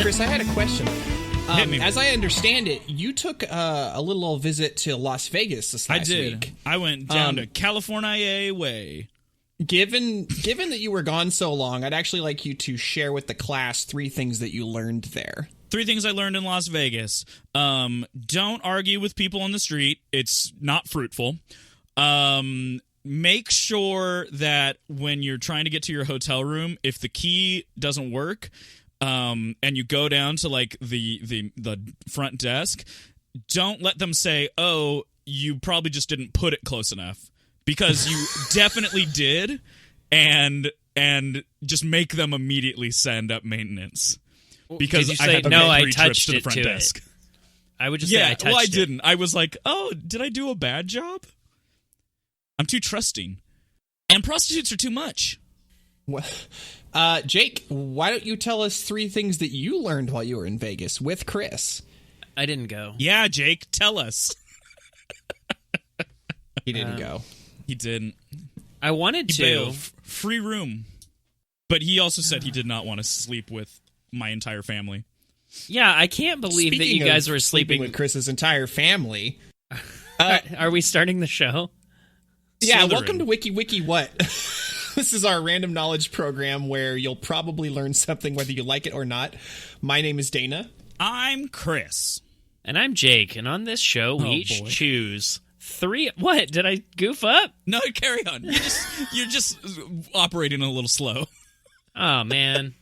Chris, I had a question. As I understand it, you took a little old visit to Las Vegas this last week. I went down to California way. Given that you were gone so long, I'd actually like you to share with the class 3 things that you learned there. 3 things I learned in Las Vegas. Don't argue with people on the street. It's not fruitful. Make sure that when you're trying to get to your hotel room, if the key doesn't work, and you go down to like the front desk, don't let them say, "Oh, you probably just didn't put it close enough," because you definitely did, and just make them immediately send up maintenance. Because did you I say, had to no, make I 3 trips touched to the it front to desk. it. I would just say I touched it. Well, I didn't. I was like, "Oh, did I do a bad job?" I'm too trusting, and prostitutes are too much. Well, Jake, why don't you tell us 3 things that you learned while you were in Vegas with Chris? I didn't go. Yeah, Jake, tell us. He didn't go. He didn't. I wanted to. Bailed. Free room. But he also said he did not want to sleep with my entire family. Yeah, I can't believe that you guys were sleeping with Chris's entire family. Are we starting the show? Yeah, Slytherin. welcome to Wiki Wiki What? This is our random knowledge program where you'll probably learn something whether you like it or not. My name is Dana. I'm Chris. And I'm Jake, and on this show, we each boy. choose 3... What? Did I goof up? No, carry on. You're just operating a little slow. Oh, man.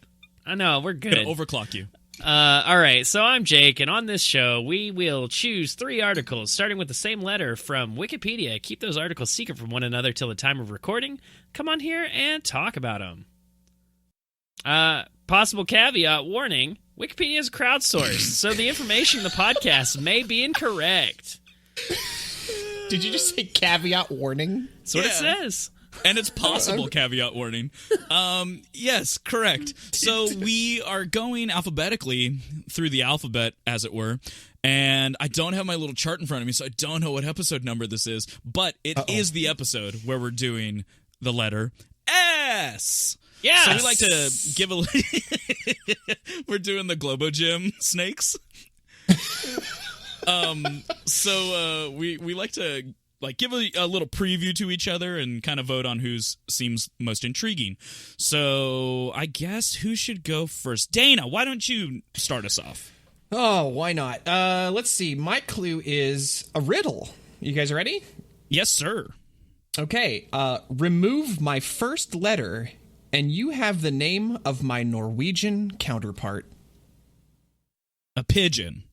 I know, we're good. Gonna overclock you. All right, so I'm Jake, and on this show, we will choose 3 articles, starting with the same letter from Wikipedia. Keep those articles secret from one another till the time of recording. Come on here and talk about them. Possible caveat, warning, Wikipedia is crowdsourced, so the information in the podcast may be incorrect. Did you just say caveat warning? That's what it says. And it's possible, caveat warning. Yes, correct. So we are going alphabetically through the alphabet, as it were, and I don't have my little chart in front of me, so I don't know what episode number this is, but it is the episode where we're doing the letter S. Yes! So we like to give a... We're doing the Globo Gym snakes. So we like to... give a little preview to each other and kind of vote on who seems most intriguing. So I guess who should go first? Dana, why don't you start us off? Oh, why not? Let's see. My clue is a riddle. You guys ready? Yes, sir. Okay. Remove my first letter, and you have the name of my Norwegian counterpart. A pigeon.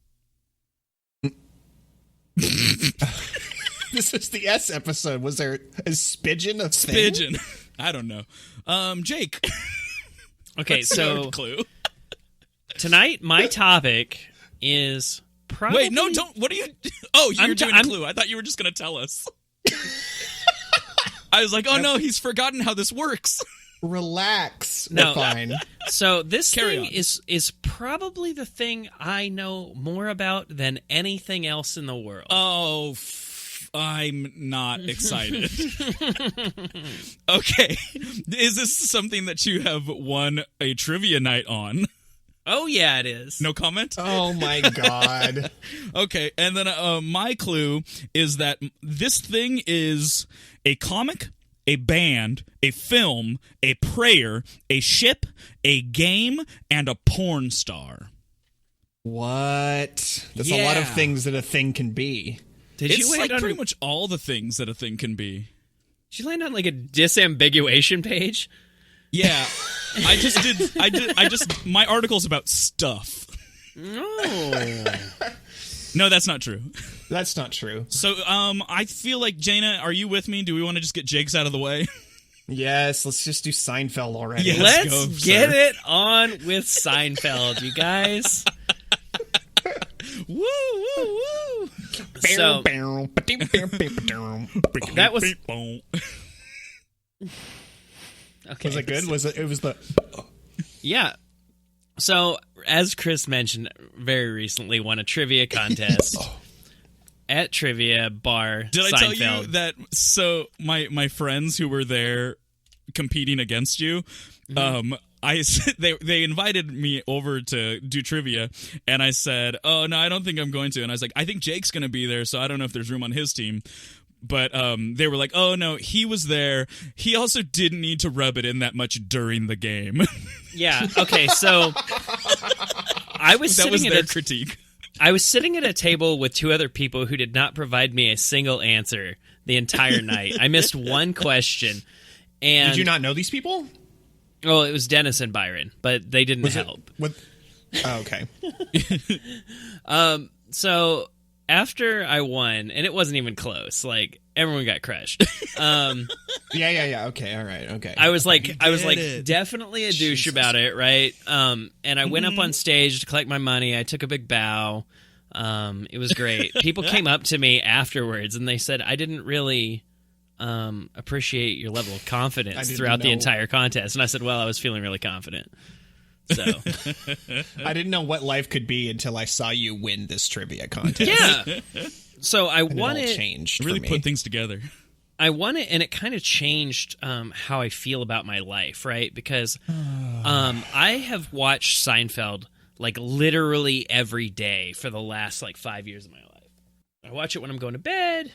This is the S episode. Was there a spidgen of Pigeon. I don't know. Jake. Okay, so clue. tonight my topic is probably... Wait, no, don't. What are you? Oh, you're doing a clue. I thought you were just going to tell us. I was like, oh no, he's forgotten how this works. Relax. No. We're fine. So this Carry thing on. is probably the thing I know more about than anything else in the world. Oh, I'm not excited. Okay. Is this something that you have won a trivia night on? Oh, yeah, it is. No comment? Oh, my God. Okay, and then my clue is that this thing is a comic, a band, a film, a prayer, a ship, a game, and a porn star. What? That's a lot of things that a thing can be. It's you like pretty much all the things that a thing can be. Did you land on like a disambiguation page? Yeah. I just my article's about stuff. No. No, that's not true. That's not true. So, I feel like, Jaina, are you with me? Do we want to just get Jake's out of the way? Yes, let's just do Seinfeld already. Yes, Let's get it on with Seinfeld, you guys. Woo, woo, woo. So that was okay. Was it good? Was it? It was the. Yeah. So, as Chris mentioned, very recently won a trivia contest at Trivia Bar. Did Seinfeld. I tell you that? So my friends who were there competing against you, they invited me over to do trivia, and I said, "Oh no, I don't think I'm going to." And I was like, "I think Jake's going to be there, so I don't know if there's room on his team." But they were like, "Oh no, he was there. He also didn't need to rub it in that much during the game." Yeah. Okay. So I was that sitting was at their critique. I was sitting at a table with two other people who did not provide me a single answer the entire night. I missed one question. And Did you not know these people? Oh, it was Dennis and Byron, but they didn't help. Okay. So after I won, and it wasn't even close, like everyone got crushed. Yeah. Okay. All right. Okay. I was like it. definitely a douche about it, right? And I went up on stage to collect my money. I took a big bow. It was great. People came up to me afterwards and they said, I didn't really appreciate your level of confidence throughout the entire contest. And I said, well, I was feeling really confident. So I didn't know what life could be until I saw you win this trivia contest. yeah. So I won it. Changed. Really for me. put things together. I won it, and it kind of changed how I feel about my life, right? Because I have watched Seinfeld like literally every day for the last like 5 years of my life. I watch it when I'm going to bed.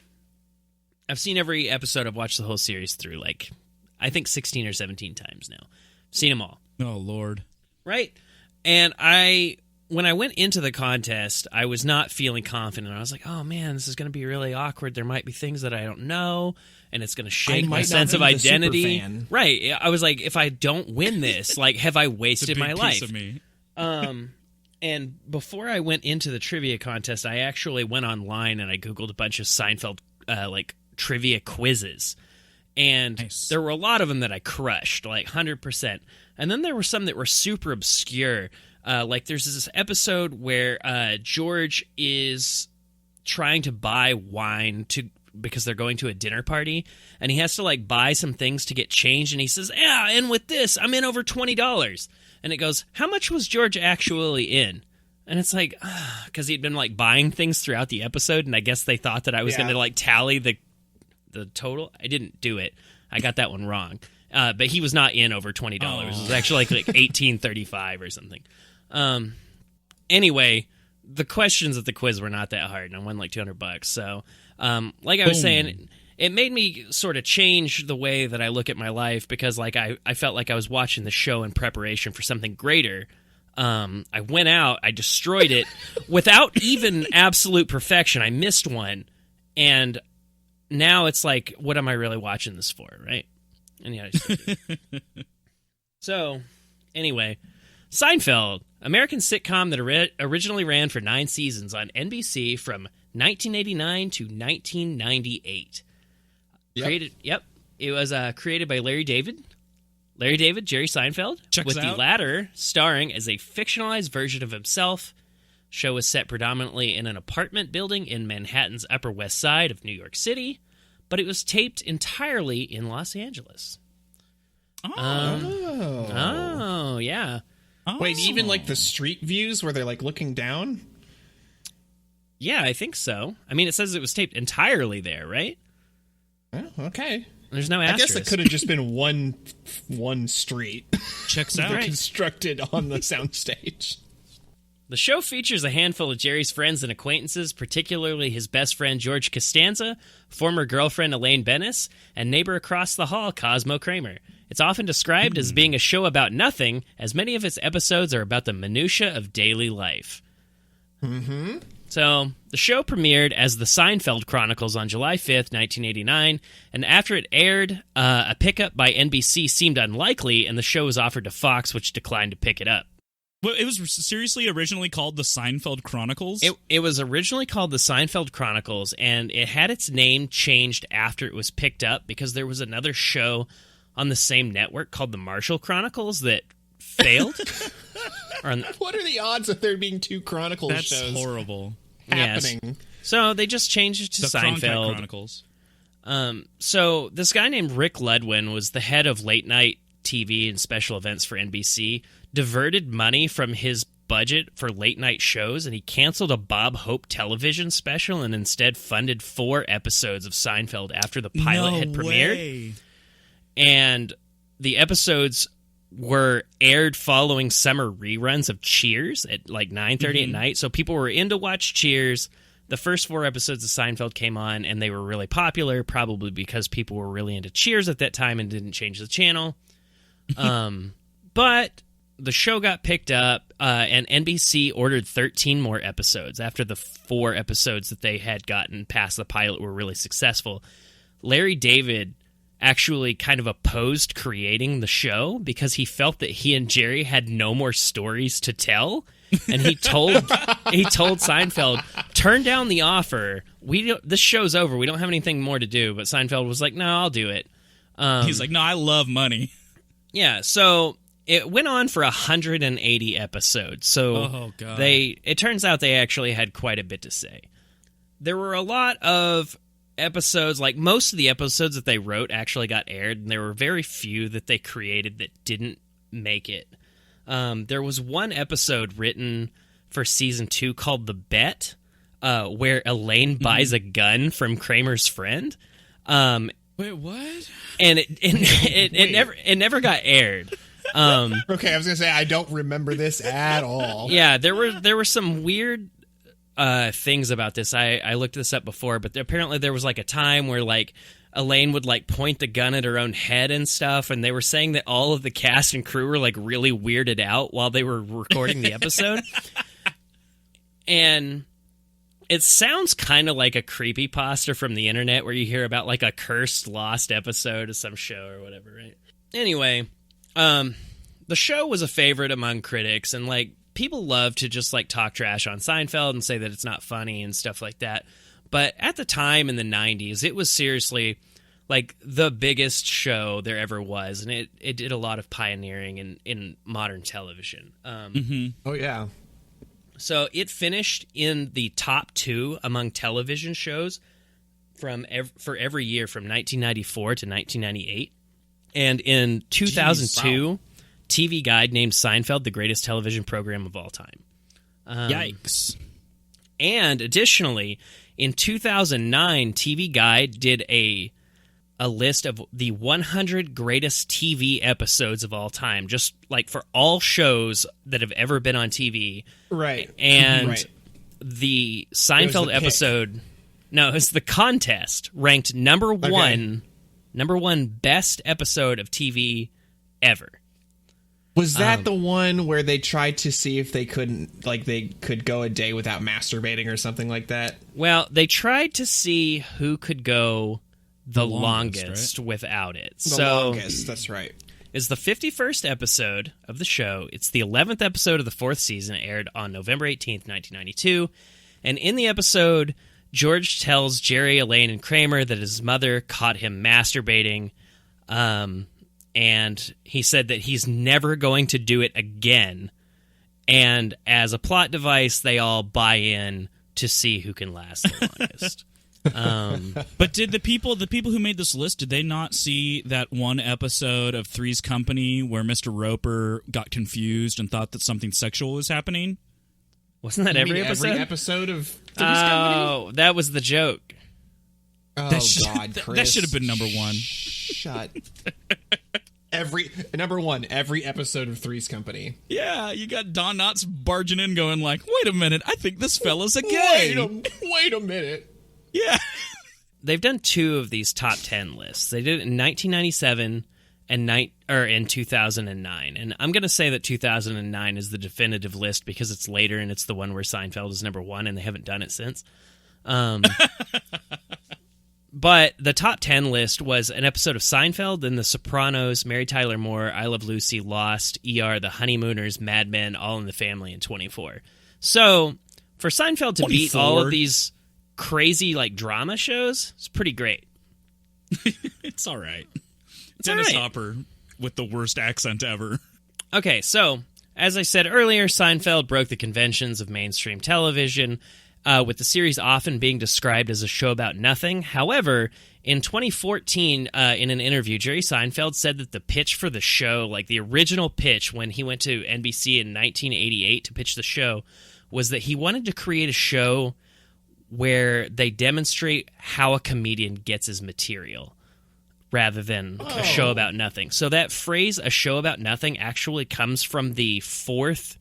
I've seen every episode. I've watched the whole series through like I think 16 or 17 times now. Seen them all. Oh Lord. Right? And when I went into the contest, I was not feeling confident. I was like, oh man, this is going to be really awkward. There might be things that I don't know, and it's going to shake my sense of identity. Right. I was like, if I don't win this, like, have I wasted my life? Of me. And before I went into the trivia contest, I actually went online and I Googled a bunch of Seinfeld, like, trivia quizzes. And nice. There were a lot of them that I crushed, like 100%. And then there were some that were super obscure. Like there's this episode where George is trying to buy wine because they're going to a dinner party, and he has to like buy some things to get change, and he says, "Yeah, and with this, I'm in over $20." And it goes, "How much was George actually in?" And it's like, because he'd been like buying things throughout the episode, and I guess they thought that I was going to like tally the total. I didn't do it. I got that one wrong. But he was not in over $20. It was actually like $18.35 or something. Anyway, the questions of the quiz were not that hard, and I won like $200. So, like I was saying, it made me sort of change the way that I look at my life, because like I felt like I was watching the show in preparation for something greater. I went out, I destroyed it without even absolute perfection. I missed one, and now it's like, what am I really watching this for, right? And yeah, so anyway, Seinfeld, American sitcom that originally ran for 9 seasons on NBC from 1989 to 1998. It was created by Larry David, Jerry Seinfeld, Checks with out. the latter starring as a fictionalized version of himself. Show was set predominantly in an apartment building in Manhattan's Upper West Side of New York City, but it was taped entirely in Los Angeles. Oh, yeah. Wait, even like the street views where they're like looking down? Yeah, I think so. I mean, it says it was taped entirely there, right? Oh, okay. There's no I asterisk. guess it could have just been one street. Checks out. Constructed on the soundstage. The show features a handful of Jerry's friends and acquaintances, particularly his best friend George Costanza, former girlfriend Elaine Bennis, and neighbor across the hall Cosmo Kramer. It's often described as being a show about nothing, as many of its episodes are about the minutia of daily life. Mm-hmm. So, the show premiered as The Seinfeld Chronicles on July 5th, 1989, and after it aired, a pickup by NBC seemed unlikely, and the show was offered to Fox, which declined to pick it up. Well, it was seriously originally called The Seinfeld Chronicles? It was originally called The Seinfeld Chronicles, and it had its name changed after it was picked up because there was another show on the same network called The Marshall Chronicles that failed. What are the odds of there being 2 Chronicles shows? That's horrible. Happening. Yes. So they just changed it to The Seinfeld. Chronicles. So this guy named Rick Ludwin was the head of late night TV and special events for NBC, diverted money from his budget for late night shows, and he canceled a Bob Hope television special and instead funded 4 episodes of Seinfeld after the pilot had premiered. Way. And the episodes were aired following summer reruns of Cheers at like 9:30 at night. So people were in to watch Cheers. The first 4 episodes of Seinfeld came on, and they were really popular, probably because people were really into Cheers at that time and didn't change the channel. But the show got picked up, and NBC ordered 13 more episodes after the 4 episodes that they had gotten past the pilot were really successful. Larry David actually kind of opposed creating the show because he felt that he and Jerry had no more stories to tell. And he told Seinfeld, turn down the offer. This show's over. We don't have anything more to do. But Seinfeld was like, no, I'll do it. He's like, no, I love money. Yeah, so it went on for 180 episodes. So it turns out they actually had quite a bit to say. There were a lot of episodes, like most of the episodes that they wrote actually got aired, and there were very few that they created that didn't make it. There was one episode written for season 2 called The Bet, where Elaine buys a gun from Kramer's friend. Wait, what? And it never got aired. Okay, I was gonna say I don't remember this at all. Yeah, there were some weird things about this. I looked this up before, but apparently there was like a time where like Elaine would like point the gun at her own head and stuff, and they were saying that all of the cast and crew were like really weirded out while they were recording the episode. And it sounds kind of like a creepypasta from the internet where you hear about like a cursed lost episode of some show or whatever, right? Anyway, the show was a favorite among critics, and like people love to just like talk trash on Seinfeld and say that it's not funny and stuff like that. But at the time in the 90s, it was seriously like the biggest show there ever was, and it did a lot of pioneering in modern television. Oh, yeah. So it finished in the top 2 among television shows for every year from 1994 to 1998. And in 2002, wow. TV Guide named Seinfeld the greatest television program of all time. Yikes. And additionally, in 2009, TV Guide did a list of the 100 greatest TV episodes of all time, just like for all shows that have ever been on TV. Right. And the Seinfeld episode, no, it's the contest, ranked number one best episode of TV ever. Was that the one where they tried to see if they could go a day without masturbating or something like that? Well, they tried to see who could go the longest right? without it. The longest, that's right. It's the 51st episode of the show. It's the 11th episode of the 4th season. It aired on November 18th, 1992. And in the episode, George tells Jerry, Elaine, and Kramer that his mother caught him masturbating. And he said that he's never going to do it again. And as a plot device, they all buy in to see who can last the longest. But did the people who made this list, did they not see that one episode of Three's Company where Mr. Roper got confused and thought that something sexual was happening? Wasn't that every episode? Every episode of Three's Company? Oh, that was the joke. Oh, God, Chris. That should have been number one. Shut. Every episode of Three's Company. Yeah, you got Don Knotts barging in going like, wait a minute, I think this fella's a gay. Wait a minute. Yeah. They've done 2 of these top 10 lists. They did it in 1997 and in 2009. And I'm going to say that 2009 is the definitive list because it's later and it's the one where Seinfeld is number 1 and they haven't done it since. But the top 10 list was an episode of Seinfeld, then The Sopranos, Mary Tyler Moore, I Love Lucy, Lost, ER, The Honeymooners, Mad Men, All in the Family, and 24. So for Seinfeld to beat all of these crazy like drama shows, it's pretty great. It's all right. Dennis all right. Hopper with the worst accent ever. Okay, so as I said earlier, Seinfeld broke the conventions of mainstream television, with the series often being described as a show about nothing. However, in 2014, in an interview, Jerry Seinfeld said that the pitch for the show, like the original pitch when he went to NBC in 1988 to pitch the show, was that he wanted to create a show where they demonstrate how a comedian gets his material rather than a show about nothing. So that phrase, a show about nothing, actually comes from the fourth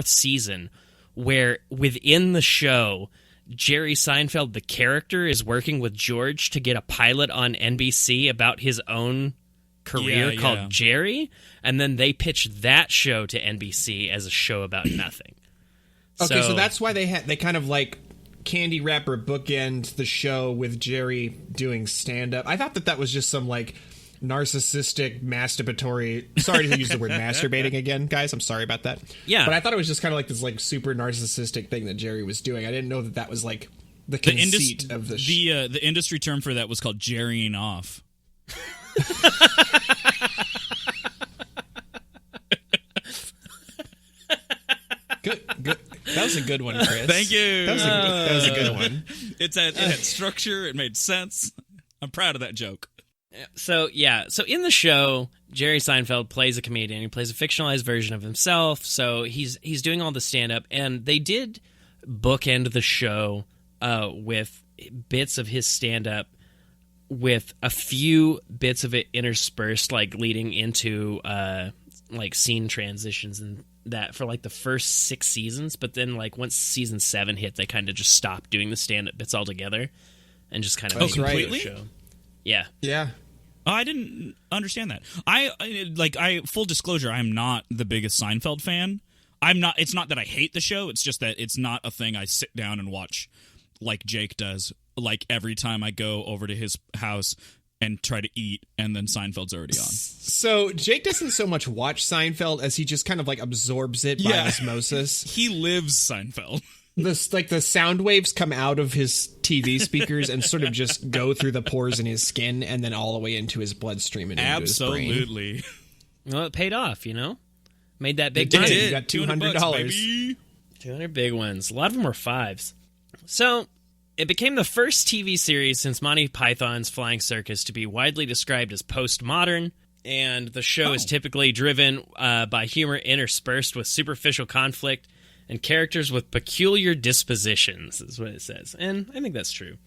season, where within the show, Jerry Seinfeld, the character, is working with George to get a pilot on NBC about his own career called Jerry, and then they pitched that show to NBC as a show about nothing. Okay, so that's why they kind of like candy wrapper bookend the show with Jerry doing stand-up. I thought that was just some like narcissistic masturbatory, sorry to use the word masturbating again, guys, I'm sorry about that. Yeah, but I thought it was just kind of like this like super narcissistic thing that Jerry was doing. I didn't know that was like the conceit of the show. The industry term for that was called jerrying off. Good. That was a good one, Chris. Thank you. That was a good one. It had structure. It made sense. I'm proud of that joke. So in the show, Jerry Seinfeld plays a comedian. He plays a fictionalized version of himself. So he's doing all the stand-up, and they did bookend the show with bits of his stand-up, with a few bits of it interspersed, like leading into like scene transitions and that for like the first 6 seasons. But then like once season 7 hit, they kind of just stopped doing the stand-up bits altogether and just kind of made completely? the show. Yeah. Oh, I didn't understand that. I full disclosure, I'm not the biggest Seinfeld fan. It's not that I hate the show. It's just that it's not a thing I sit down and watch like Jake does. Like every time I go over to his house and try to eat, and then Seinfeld's already on. So Jake doesn't so much watch Seinfeld as he just kind of like absorbs it by osmosis. He lives Seinfeld. The sound waves come out of his TV speakers and sort of just go through the pores in his skin and then all the way into his bloodstream and into his brain. Absolutely. Well, it paid off, Made that big money. You got $200. 200 big ones. A lot of them were 5s. So it became the first TV series since Monty Python's Flying Circus to be widely described as postmodern, and the show is typically driven by humor interspersed with superficial conflict and characters with peculiar dispositions, is what it says. And I think that's true.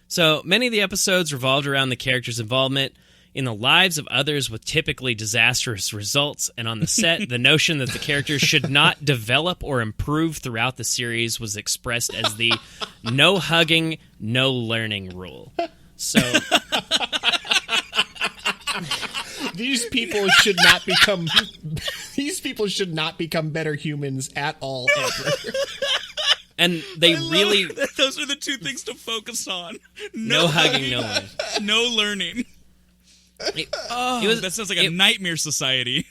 So many of the episodes revolved around the characters' involvement in the lives of others with typically disastrous results, and on the set, the notion that the characters should not develop or improve throughout the series was expressed as the no hugging, no learning rule. So these people should not become better humans at all ever. And they really those are the two things to focus on. No hugging, no learning. No learning. That sounds like a nightmare society.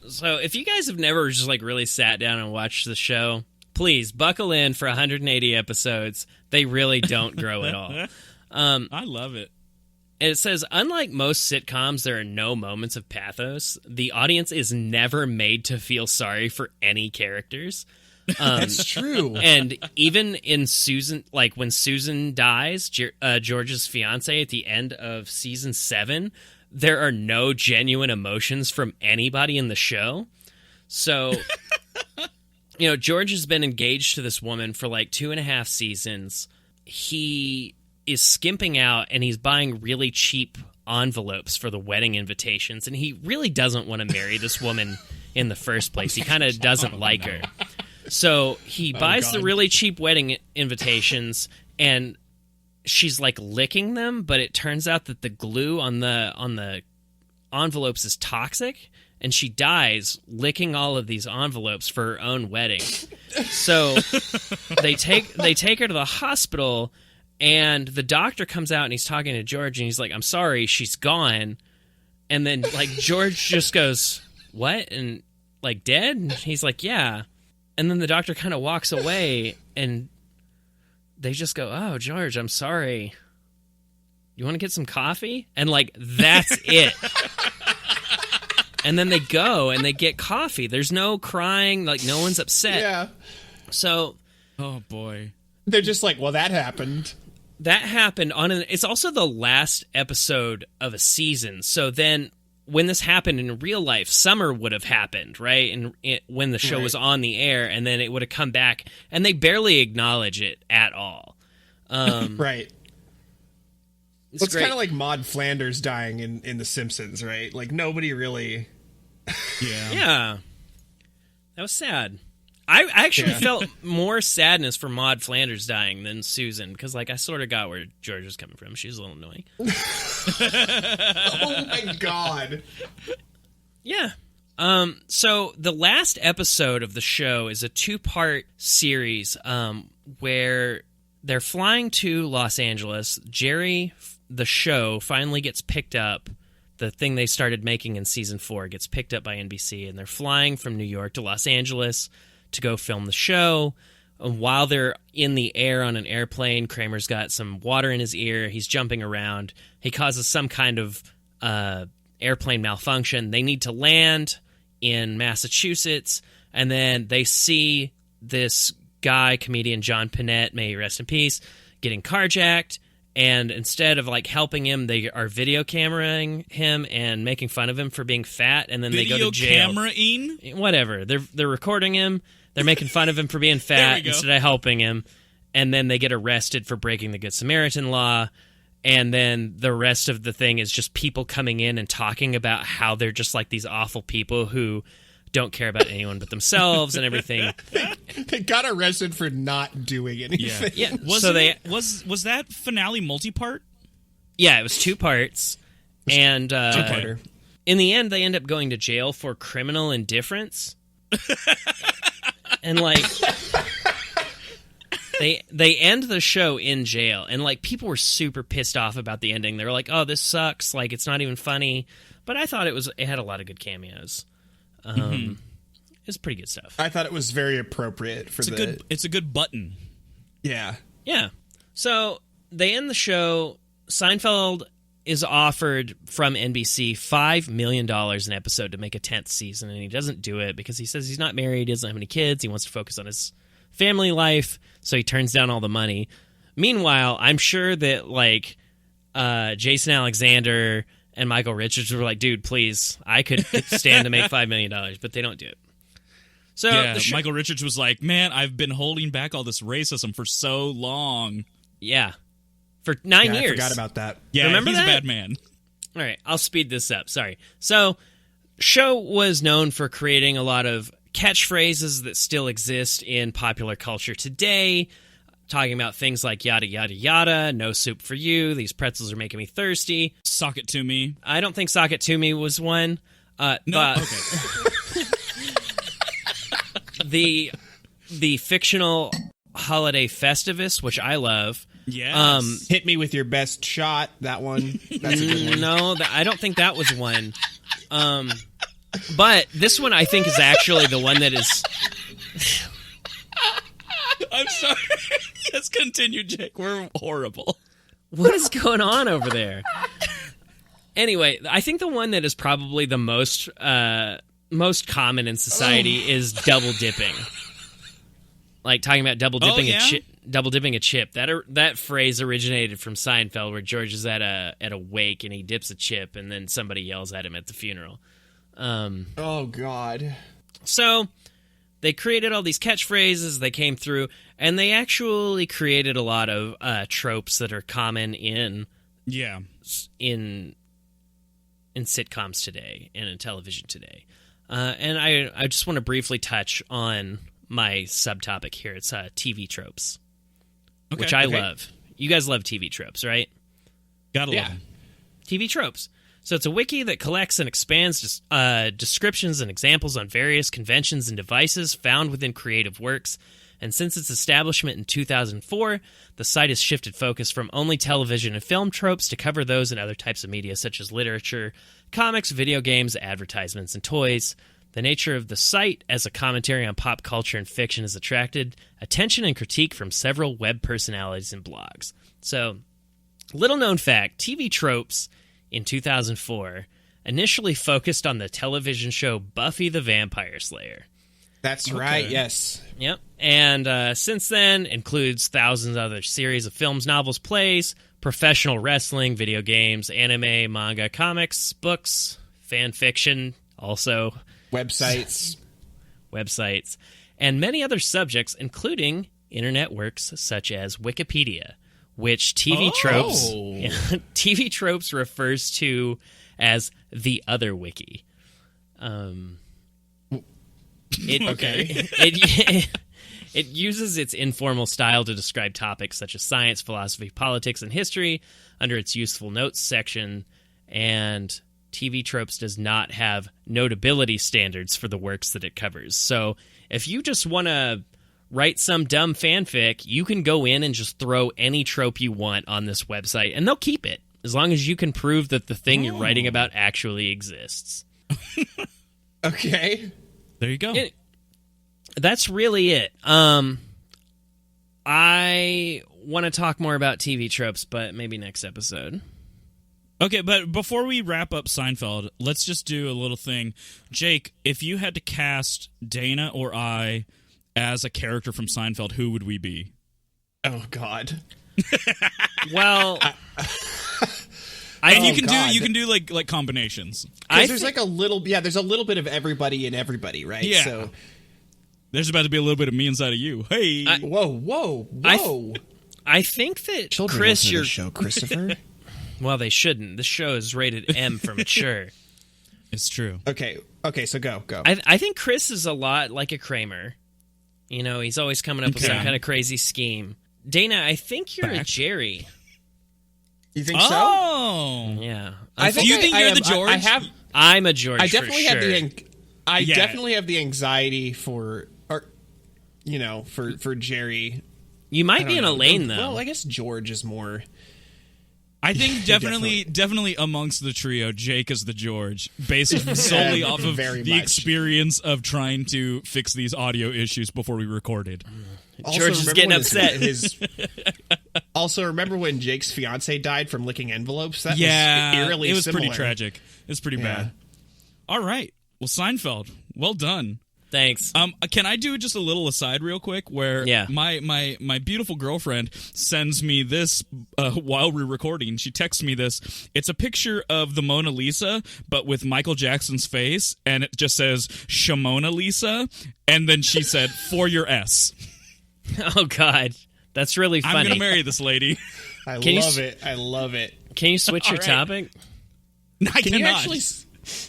So if you guys have never just like really sat down and watched the show, please buckle in for 180 episodes. They really don't grow at all. I love it. It says, unlike most sitcoms, there are no moments of pathos. The audience is never made to feel sorry for any characters. That's true. And even in Susan, like when Susan dies, George's fiance at the end of season 7, there are no genuine emotions from anybody in the show. So, George has been engaged to this woman for like 2.5 seasons. He is skimping out and he's buying really cheap envelopes for the wedding invitations. And he really doesn't want to marry this woman in the first place. He kind of doesn't like her. So he buys the really cheap wedding invitations, and she's like licking them, but it turns out that the glue on the envelopes is toxic, and she dies licking all of these envelopes for her own wedding. So they take her to the hospital, and the doctor comes out and he's talking to George, and he's like, "I'm sorry, she's gone." And then like George just goes, "What?" And like, dead? And he's like, "Yeah." And then the doctor kind of walks away, and they just go, "Oh, George, I'm sorry." You want to get some coffee? And, like, that's it. And then they go and they get coffee. There's no crying. Like, no one's upset. Yeah. So... Oh, boy. They're just like, well, that happened. That happened it's also the last episode of a season. So then when this happened in real life, summer would have happened, right? And when the show was on the air, and then it would have come back, and they barely acknowledge it at all. Right. It's great. kind of like Maude Flanders dying in The Simpsons, right? Like, nobody really... Yeah. That was sad. I actually felt more sadness for Maude Flanders dying than Susan, because, like, I sort of got where George was coming from. She's a little annoying. Oh, my God. Yeah. So the last episode of the show is a 2-part series where they're flying to Los Angeles. Jerry, the show, finally gets picked up. The thing they started making in season 4 gets picked up by NBC, and they're flying from New York to Los Angeles to go film the show. While they're in the air on an airplane, Kramer's got some water in his ear. He's jumping around. He causes some kind of airplane malfunction. They need to land in Massachusetts, and then they see this guy, comedian John Pinette, may he rest in peace, getting carjacked. And instead of, like, helping him, they are video cameraing him and making fun of him for being fat, and then they go to jail. Video cameraing? Whatever. They're recording him. They're making fun of him for being fat instead of helping him. And then they get arrested for breaking the Good Samaritan law. And then the rest of the thing is just people coming in and talking about how they're just like these awful people who don't care about anyone but themselves and everything. They got arrested for not doing anything. Yeah. Was that finale multi-part? Yeah, it was 2 parts. And Two-parter. In the end, they end up going to jail for criminal indifference. And, like, they end the show in jail. And, like, people were super pissed off about the ending. They were like, oh, this sucks. Like, it's not even funny. But I thought it had a lot of good cameos. It's pretty good stuff. I thought it was very appropriate for It's a good button. Yeah. Yeah. So they end the show. Seinfeld is offered from NBC $5 million an episode to make a 10th season, and he doesn't do it because he says he's not married, he doesn't have any kids, he wants to focus on his family life, so he turns down all the money. Meanwhile, I'm sure that, like, Jason Alexander and Michael Richards were like, dude, please, I could stand to make $5 million, but they don't do it. So yeah, Michael Richards was like, man, I've been holding back all this racism for so long. Yeah. For 9 years. I forgot about that. Yeah, Remember he's that? a bad man. All right, I'll speed this up. Sorry. So, show was known for creating a lot of catchphrases that still exist in popular culture today, talking about things like yada, yada, yada, no soup for you, these pretzels are making me thirsty. Sock it to me. I don't think Sock It To Me was one. No, okay. The fictional holiday Festivus, which I love. Yes. Hit me with your best shot. That one. That's a good one. No, I don't think that was one. But this one I think is actually the one that is... I'm sorry. Let's continue, Jake. We're horrible. What is going on over there? Anyway, I think the one that is probably the most common in society is double dipping. Like talking about double dipping a chip. That phrase originated from Seinfeld, where George is at a wake and he dips a chip, and then somebody yells at him at the funeral. Oh God. So they created all these catchphrases. They came through, and they actually created a lot of tropes that are common in sitcoms today and in television today. And I just want to briefly touch on my subtopic here. It's TV tropes, which I love. You guys love TV tropes, right? Gotta love them. TV tropes. So it's a wiki that collects and expands descriptions and examples on various conventions and devices found within creative works. And since its establishment in 2004, the site has shifted focus from only television and film tropes to cover those in other types of media such as literature, comics, video games, advertisements, and toys. The nature of the site as a commentary on pop culture and fiction has attracted attention and critique from several web personalities and blogs. So Little known fact, TV Tropes in 2004 initially focused on the television show Buffy the Vampire Slayer. That's right, yes. Yep. And since then, includes thousands of other series of films, novels, plays, professional wrestling, video games, anime, manga, comics, books, fan fiction, also websites, and many other subjects, including internet works such as Wikipedia, which TV Tropes refers to as the other wiki. It uses its informal style to describe topics such as science, philosophy, politics, and history under its useful notes section, and TV Tropes does not have notability standards for the works that it covers. So if you just want to write some dumb fanfic, you can go in and just throw any trope you want on this website, and they'll keep it, as long as you can prove that the thing you're writing about actually exists. Okay. There you go. That's really it. I want to talk more about TV Tropes, but maybe next episode. Okay, but before we wrap up Seinfeld, let's just do a little thing. Jake, if you had to cast Dana or I as a character from Seinfeld, who would we be? Oh, God. Well... And you can do like combinations. There's like a little there's a little bit of everybody and everybody, right? Yeah. So there's about to be a little bit of me inside of you. Hey. Whoa. I think that Children Chris, listen to the show, Christopher. Well, they shouldn't. This show is rated M for mature. It's true. Okay, so go. I think Chris is a lot like a Kramer. You know, he's always coming up with some kind of crazy scheme. Dana, I think you're a Jerry. You think so? Oh, yeah. Do you think you're the George? I'm a George. I definitely for have sure. definitely have the anxiety for Jerry. You might be in Elaine though. Well, I guess George is more. I think definitely amongst the trio, Jake is the George, based solely off of the experience of trying to fix these audio issues before we recorded. George is getting upset. Also, remember when Jake's fiance died from licking envelopes? That was eerily it was similar. pretty tragic. It's pretty bad. All right. Well, Seinfeld, well done. Thanks. Can I do just a little aside real quick where my beautiful girlfriend sends me this while we're recording. She texts me this. It's a picture of the Mona Lisa, but with Michael Jackson's face, and it just says, Shimona Lisa, and then she said, for your S. Oh, God. That's really funny. I'm going to marry this lady. I love it. Can you switch your topic? No, I cannot.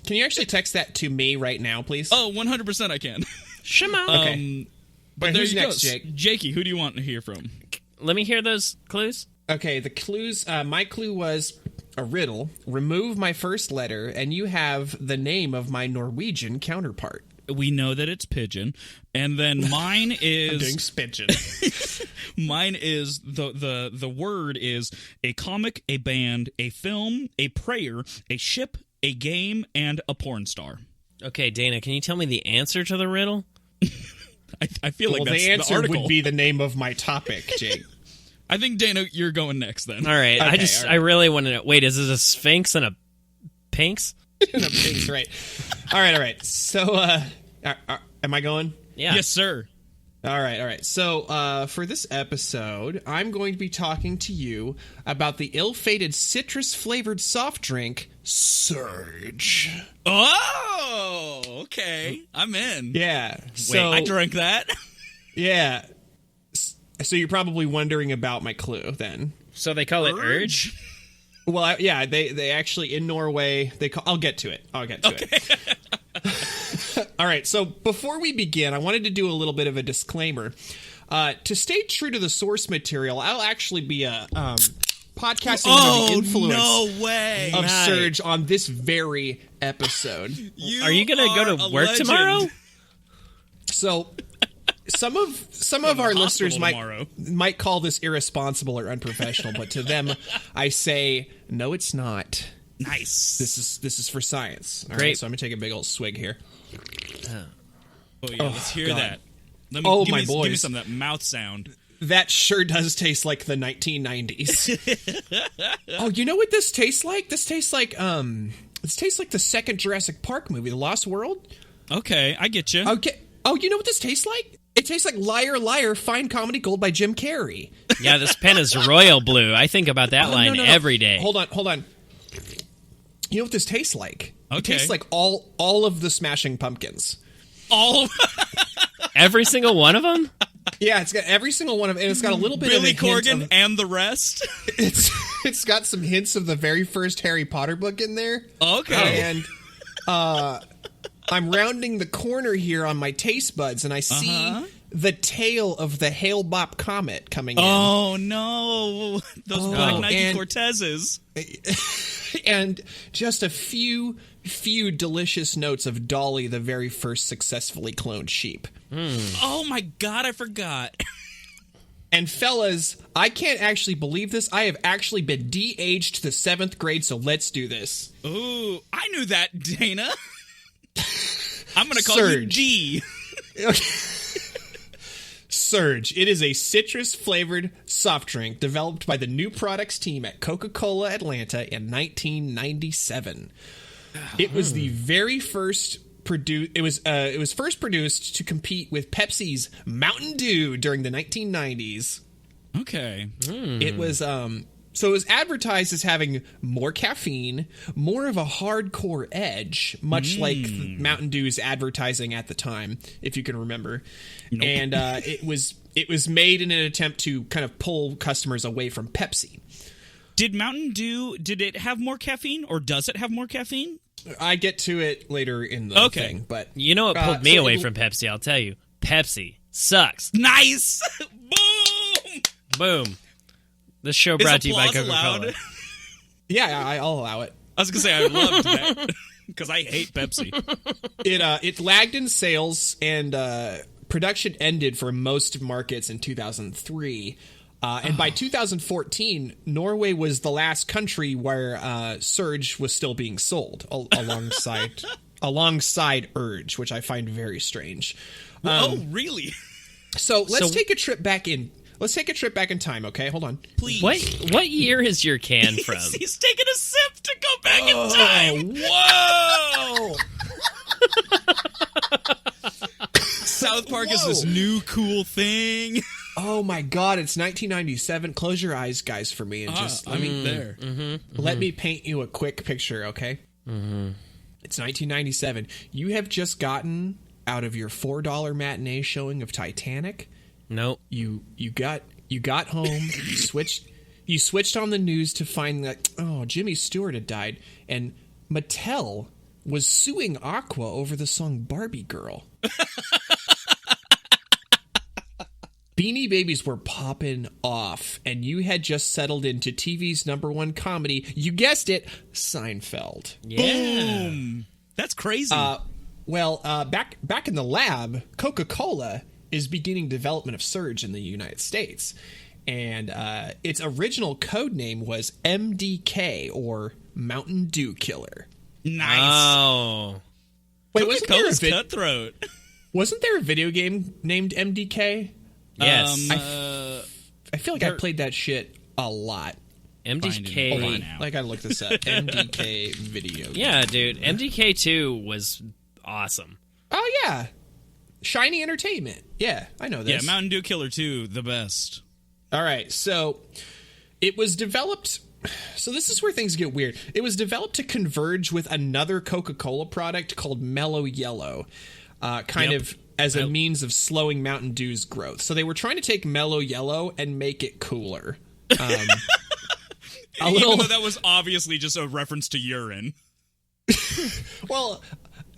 Can you actually text that to me right now, please? Oh, 100% I can. Shimona. Okay. But who's there you next, go. Jake? Jakey, who do you want to hear from? Let me hear those clues. Okay, the clues. My clue was a riddle. Remove my first letter, and you have the name of my Norwegian counterpart. We know that it's pigeon, and then mine is I'm doing pigeon. Mine is the word is a comic, a band, a film, a prayer, a ship, a game, and a porn star. Okay, Dana, can you tell me the answer to the riddle? I feel like that's the answer article would be the name of my topic, Jake. I think, Dana, you're going next then. All right. Okay, I really want to know. Wait, is this a Sphinx and a Pinks? And a Pinks, right. All right. So, am I going? Yeah. Yes, sir. All right. So, for this episode, I'm going to be talking to you about the ill-fated citrus-flavored soft drink, Surge. Oh, okay. I'm in. Yeah. Wait, I drank that? Yeah. So you're probably wondering about my clue, then. So they call it Urge? Well, they actually, in Norway, I'll get to it. it. All right, so before we begin, I wanted to do a little bit of a disclaimer. To stay true to the source material, I'll actually be podcasting under the influence of Surge on this very episode. Are you going to go to work tomorrow? So some of our listeners might call this irresponsible or unprofessional, but to them, I say, no, it's not. Nice. This is for science. All Great. right, so I'm gonna take a big old swig here. Oh yeah, let's hear that. Give me boys. some of that mouth sound. That sure does taste like the 1990s. Oh, you know what this tastes like? This tastes like the second Jurassic Park movie, The Lost World. Okay, I get you. Okay. Oh, you know what this tastes like? It tastes like Liar Liar Fine Comedy Gold by Jim Carrey. Yeah, this pen is royal blue. I think about that line no. every day. Hold on. You know what this tastes like? Okay. It tastes like all of the Smashing Pumpkins. Every single one of them? Yeah, it's got every single one of it. And it's got a little bit Billy of a hint Corgan of, and the rest. It's got some hints of the very first Harry Potter book in there. Okay. And I'm rounding the corner here on my taste buds, and I see the tail of the Hale Bopp comet coming in. Oh no, those black Nike Cortezes. And just a few delicious notes of Dolly, the very first successfully cloned sheep. Oh my god, I forgot. And fellas, I can't actually believe this. I have actually been de-aged to the 7th grade, so let's do this. Ooh, I knew that, Dana. I'm going to call Surge. you D. Surge. It is a citrus-flavored soft drink developed by the new products team at Coca-Cola Atlanta in 1997. It was the very first it was first produced to compete with Pepsi's Mountain Dew during the 1990s. Okay. It was so it was advertised as having more caffeine, more of a hardcore edge, much like Mountain Dew's advertising at the time, if you can remember. Nope. And it was made in an attempt to kind of pull customers away from Pepsi. Did Mountain Dew, did it have more caffeine, or does it have more caffeine? I get to it later in the thing, but You know what pulled me away from Pepsi, I'll tell you. Pepsi sucks. Nice! Boom! Boom. This show brought to you by Coca-Cola. yeah, I'll allow it. I was going to say, I loved that, because I hate Pepsi. It lagged in sales, and production ended for most markets in 2003. And by 2014, Norway was the last country where Surge was still being sold alongside Urge, which I find very strange. Oh, really? So let's take a trip back in. Let's take a trip back in time, okay? Hold on. Please. What year is your can from? He's taking a sip to go back in time. Whoa! South Park is this new cool thing. Oh my God! It's 1997. Close your eyes, guys, for me, and just let me paint you a quick picture, okay? It's 1997. You have just gotten out of your $4 matinee showing of Titanic. Nope. You got home. You switched on the news to find that Jimmy Stewart had died, and Mattel was suing Aqua over the song Barbie Girl. Beanie Babies were popping off, and you had just settled into TV's #1 comedy. You guessed it, Seinfeld. Yeah. Boom. That's crazy. Back in the lab, Coca-Cola is beginning development of Surge in the United States, and its original code name was MDK, or Mountain Dew Killer. Nice. Oh. Wait, Coca-Cola's cutthroat. Wasn't there a video game named MDK? Yes. I feel like I played that shit a lot. MDK. Hold on now. I gotta look this up. MDK video game. Yeah, dude. MDK2 was awesome. Oh, yeah. Shiny Entertainment. Yeah, I know this. Yeah, Mountain Dew Killer 2, the best. All right, so it was developed... So this is where things get weird. It was developed to converge with another Coca-Cola product called Mellow Yellow, kind of as a means of slowing Mountain Dew's growth. So they were trying to take Mellow Yellow and make it cooler. Even though that was obviously just a reference to urine. Well,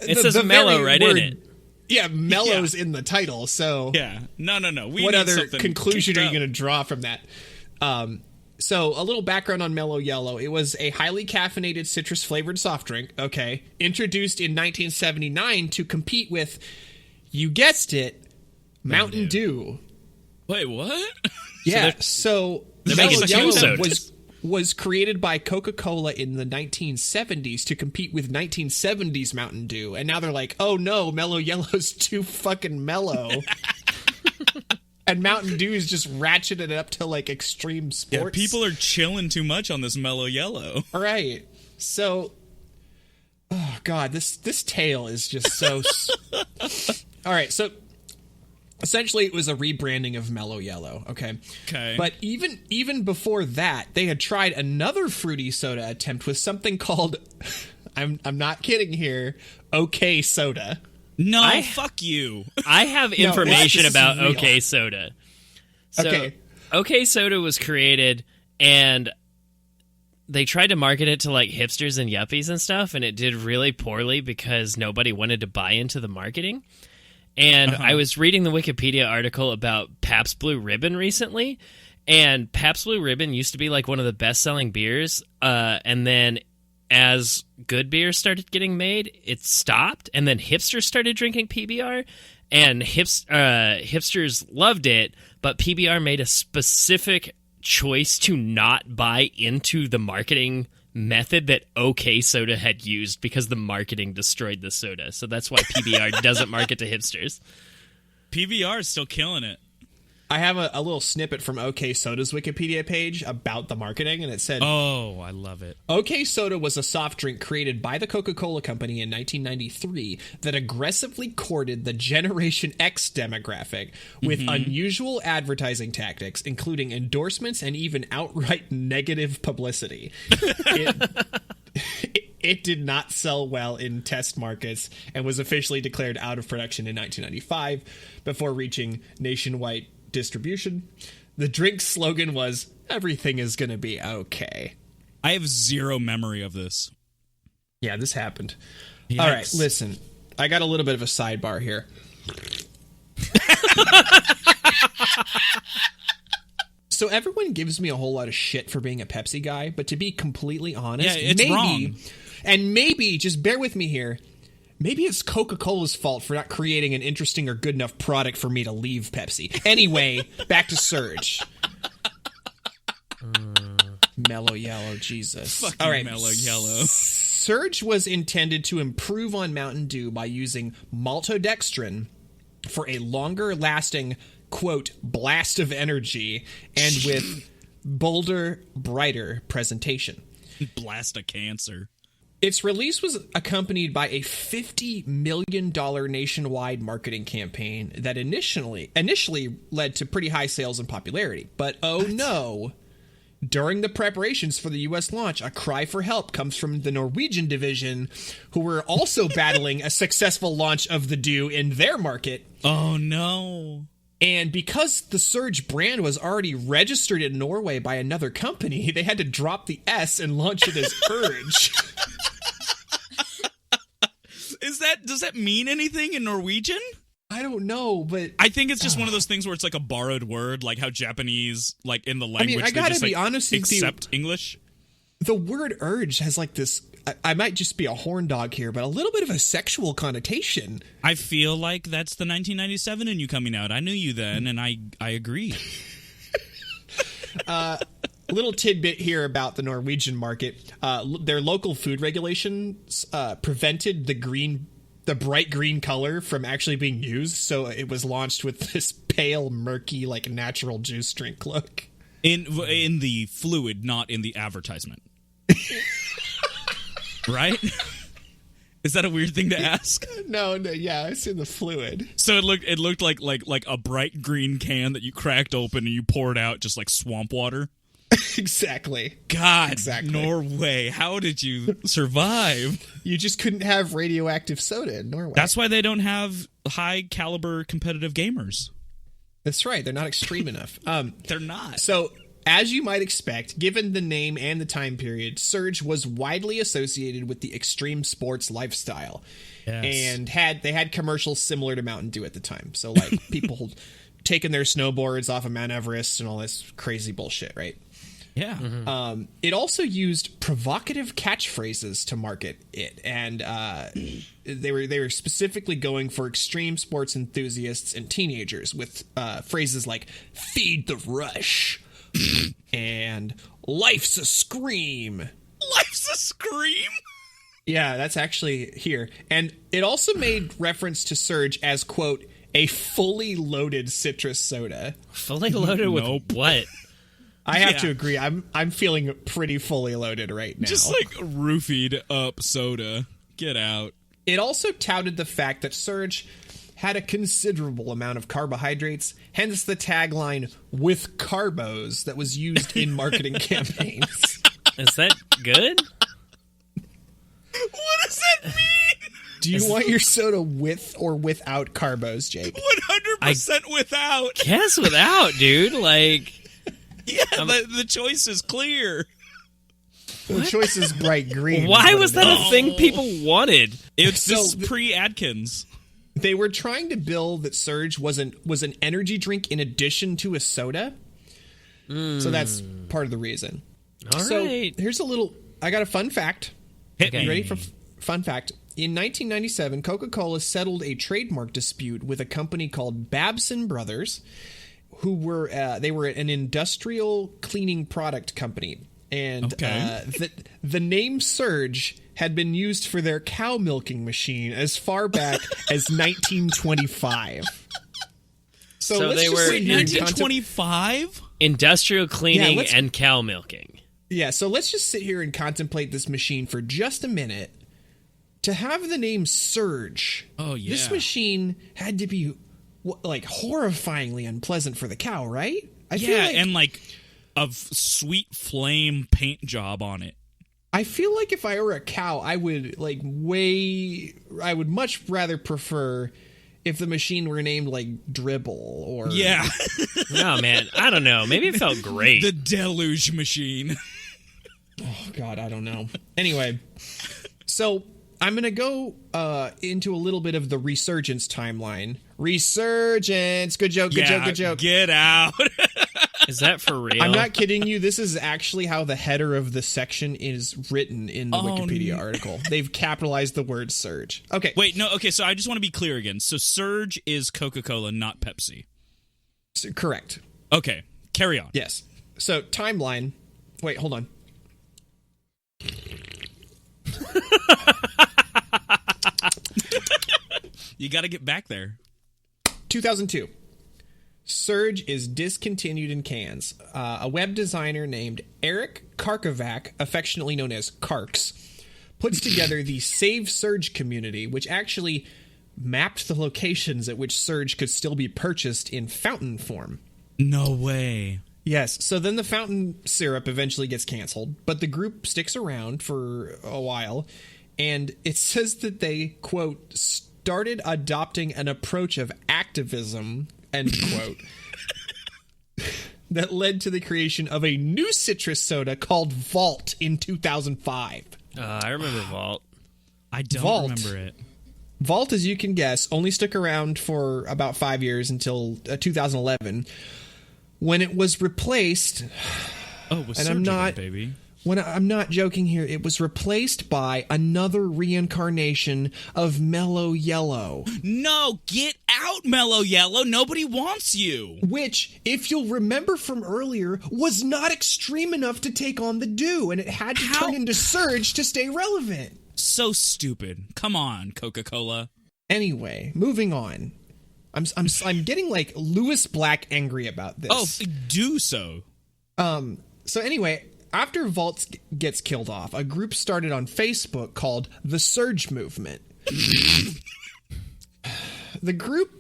it says mellow right in it. Yeah, mellow's in the title, so... Yeah. No. What other conclusion are you going to draw from that? So, a little background on Mellow Yellow. It was a highly caffeinated citrus-flavored soft drink, introduced in 1979 to compete with, you guessed it, Mountain Dew. Wait, what? Yeah, so Mellow Yellow was created by Coca-Cola in the 1970s to compete with 1970s Mountain Dew, and now they're like, oh no, Mellow Yellow's too fucking mellow. And Mountain Dew is just ratcheted it up to like extreme sports. Yeah, people are chilling too much on this mellow yellow. All right. So, oh God, this tale is just so... All right, so essentially it was a rebranding of Mellow Yellow, okay? Okay. But even before that, they had tried another fruity soda attempt with something called, I'm not kidding here, OK Soda. No, fuck you. I have information about real. OK Soda. So, Okay. OK Soda was created, and they tried to market it to like hipsters and yuppies and stuff, and it did really poorly because nobody wanted to buy into the marketing. And I was reading the Wikipedia article about Pabst Blue Ribbon recently, and Pabst Blue Ribbon used to be like one of the best-selling beers, and then as good beers started getting made, it stopped, and then hipsters started drinking PBR, and hipsters loved it, but PBR made a specific choice to not buy into the marketing method that OK Soda had used because the marketing destroyed the soda. So that's why PBR doesn't market to hipsters. PBR is still killing it. I have a little snippet from OK Soda's Wikipedia page about the marketing, and it said, Oh, I love it. OK Soda was a soft drink created by the Coca-Cola Company in 1993 that aggressively courted the Generation X demographic with unusual advertising tactics, including endorsements and even outright negative publicity. It did not sell well in test markets and was officially declared out of production in 1995 before reaching nationwide distribution. The drink's slogan was, "Everything is gonna be okay." I have zero memory of this. Yeah, this happened. Yikes. All right, listen. I got a little bit of a sidebar here. So everyone gives me a whole lot of shit for being a Pepsi guy, but to be completely honest, Yeah, it's wrong. And maybe, just bear with me here, maybe it's Coca-Cola's fault for not creating an interesting or good enough product for me to leave Pepsi. Anyway, back to Surge. Mellow Yellow, Jesus. Fucking All right. Mellow Yellow. Surge was intended to improve on Mountain Dew by using maltodextrin for a longer-lasting, quote, blast of energy and with bolder, brighter presentation. Blast of cancer. Its release was accompanied by a $50 million nationwide marketing campaign that initially led to pretty high sales and popularity. But oh no, during the preparations for the U.S. launch, a cry for help comes from the Norwegian division, who were also battling a successful launch of the Dew in their market. Oh no. And because the Surge brand was already registered in Norway by another company, they had to drop the S and launch it as Urge. Does that mean anything in Norwegian? I don't know, but I think it's just one of those things where it's like a borrowed word, like how Japanese, like in the language, I gotta they just be like honest with you, accept English. The word urge has like this, I might just be a horn dog here, but a little bit of a sexual connotation. I feel like that's the 1997 in you coming out. I knew you then, and I agree. Little tidbit here about the Norwegian market. Their local food regulations prevented the bright green color from actually being used, so it was launched with this pale, murky, like natural juice drink look. In the fluid, not in the advertisement. Right? Is that a weird thing to ask? No, yeah, it's in the fluid. So it looked like a bright green can that you cracked open and you poured out just like swamp water. Exactly. God, exactly. Norway, how did you survive? You just couldn't have radioactive soda in Norway. That's why they don't have high caliber competitive gamers. That's right. They're not extreme enough. They're not. So, as you might expect, given the name and the time period, Surge was widely associated with the extreme sports lifestyle. Yes. And they had commercials similar to Mountain Dew at the time. So, like, people taking their snowboards off of Mount Everest and all this crazy bullshit, right? Yeah. Mm-hmm. It also used provocative catchphrases to market it, and they were specifically going for extreme sports enthusiasts and teenagers with phrases like "Feed the Rush" and "Life's a Scream." Life's a scream? Yeah, that's actually here. And it also made reference to Surge as, quote, a fully loaded citrus soda. Fully loaded with what? I have to agree. I'm feeling pretty fully loaded right now. Just like roofied up soda. Get out. It also touted the fact that Surge had a considerable amount of carbohydrates, hence the tagline "with CARBOS" that was used in marketing campaigns. Is that good? What does that mean? Do you want your soda with or without CARBOS, Jake? 100% without. Guess without, dude. Like, Yeah, the choice is clear. The choice is bright green. why was that a thing people wanted? It's So just pre-Atkins. They were trying to build that Surge was an energy drink in addition to a soda. So that's part of the reason. All So right. here's I got a fun fact. Okay. You ready for fun fact? In 1997, Coca-Cola settled a trademark dispute with a company called Babson Brothers, who were an industrial cleaning product company. And the name Surge had been used for their cow milking machine as far back as 1925. So let's they just were sit here and 1925? Industrial cleaning let's- and cow milking. Yeah, so let's just sit here and contemplate this machine for just a minute. To have the name Surge, this machine had to be like horrifyingly unpleasant for the cow, right? I feel like, and like a sweet flame paint job on it. I feel like if I were a cow, I would much rather prefer if the machine were named like Dribble or No, man, I don't know. Maybe it felt great. The deluge machine. Oh God, I don't know. Anyway, so I'm gonna go into a little bit of the Resurgence timeline. Resurgence, good joke, good joke, good joke. Get out. Is that for real? I'm not kidding you. This is actually how the header of the section is written in the Wikipedia article. They've capitalized the word Surge. Okay. Wait, no, okay, so I just want to be clear again. So Surge is Coca-Cola, not Pepsi. Correct. Okay, carry on. Yes. So timeline. Wait, hold on. You got to get back there. 2002. Surge is discontinued in cans. A web designer named Eric Karkovac, affectionately known as Karks, puts together the Save Surge community, which actually mapped the locations at which Surge could still be purchased in fountain form. No way. Yes, so then the fountain syrup eventually gets canceled, but the group sticks around for a while, and it says that they, quote, started adopting an approach of activism, end quote, that led to the creation of a new citrus soda called Vault in 2005. I remember Vault. I don't remember it. Vault, as you can guess, only stuck around for about 5 years until 2011, when it was replaced. Oh, it was and Surge I'm not, again, baby. I'm not joking here. It was replaced by another reincarnation of Mellow Yellow. No, get out, Mellow Yellow. Nobody wants you. Which, if you'll remember from earlier, was not extreme enough to take on the Dew, and it had to turn into Surge to stay relevant. So stupid. Come on, Coca-Cola. Anyway, moving on. I'm getting like Lewis Black angry about this. Oh, do so. So anyway, after Vault gets killed off, a group started on Facebook called the Surge Movement. The group,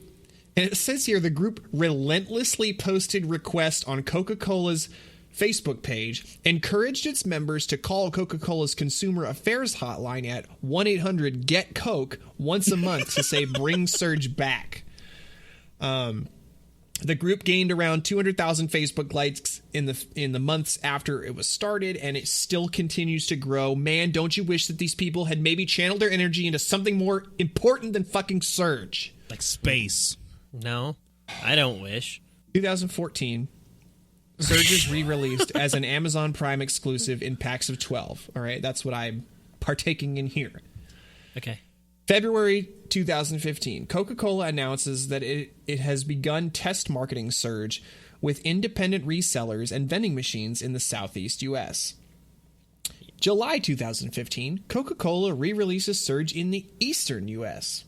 and it says here, the group relentlessly posted requests on Coca-Cola's Facebook page, encouraged its members to call Coca-Cola's consumer affairs hotline at 1-800-GET-COKE once a month to say, bring Surge back. The group gained around 200,000 Facebook likes in the months after it was started, and it still continues to grow. Man, don't you wish that these people had maybe channeled their energy into something more important than fucking Surge? Like space. No, I don't wish. 2014, Surge is re-released as an Amazon Prime exclusive in packs of 12. All right, that's what I'm partaking in here. Okay. February 2015, Coca-Cola announces that it has begun test marketing Surge with independent resellers and vending machines in the Southeast U.S. July 2015, Coca-Cola re-releases Surge in the Eastern U.S.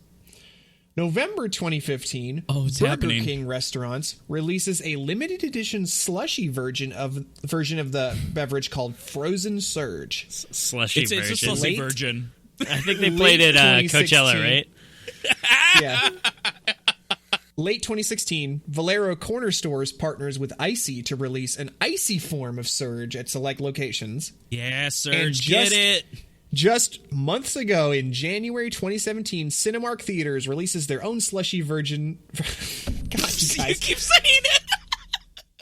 November 2015, it's Burger happening. King restaurants releases a limited edition slushy version of the beverage called Frozen Surge. Slushy It's version. a slushy Late- version. I think they played it Coachella, right? Yeah. Late 2016, Valero Corner Stores partners with Icy to release an icy form of Surge at select locations. Yeah, Surge, And get it. Just months ago, in January 2017, Cinemark Theaters releases their own slushy version. God, you You guys. keep saying it.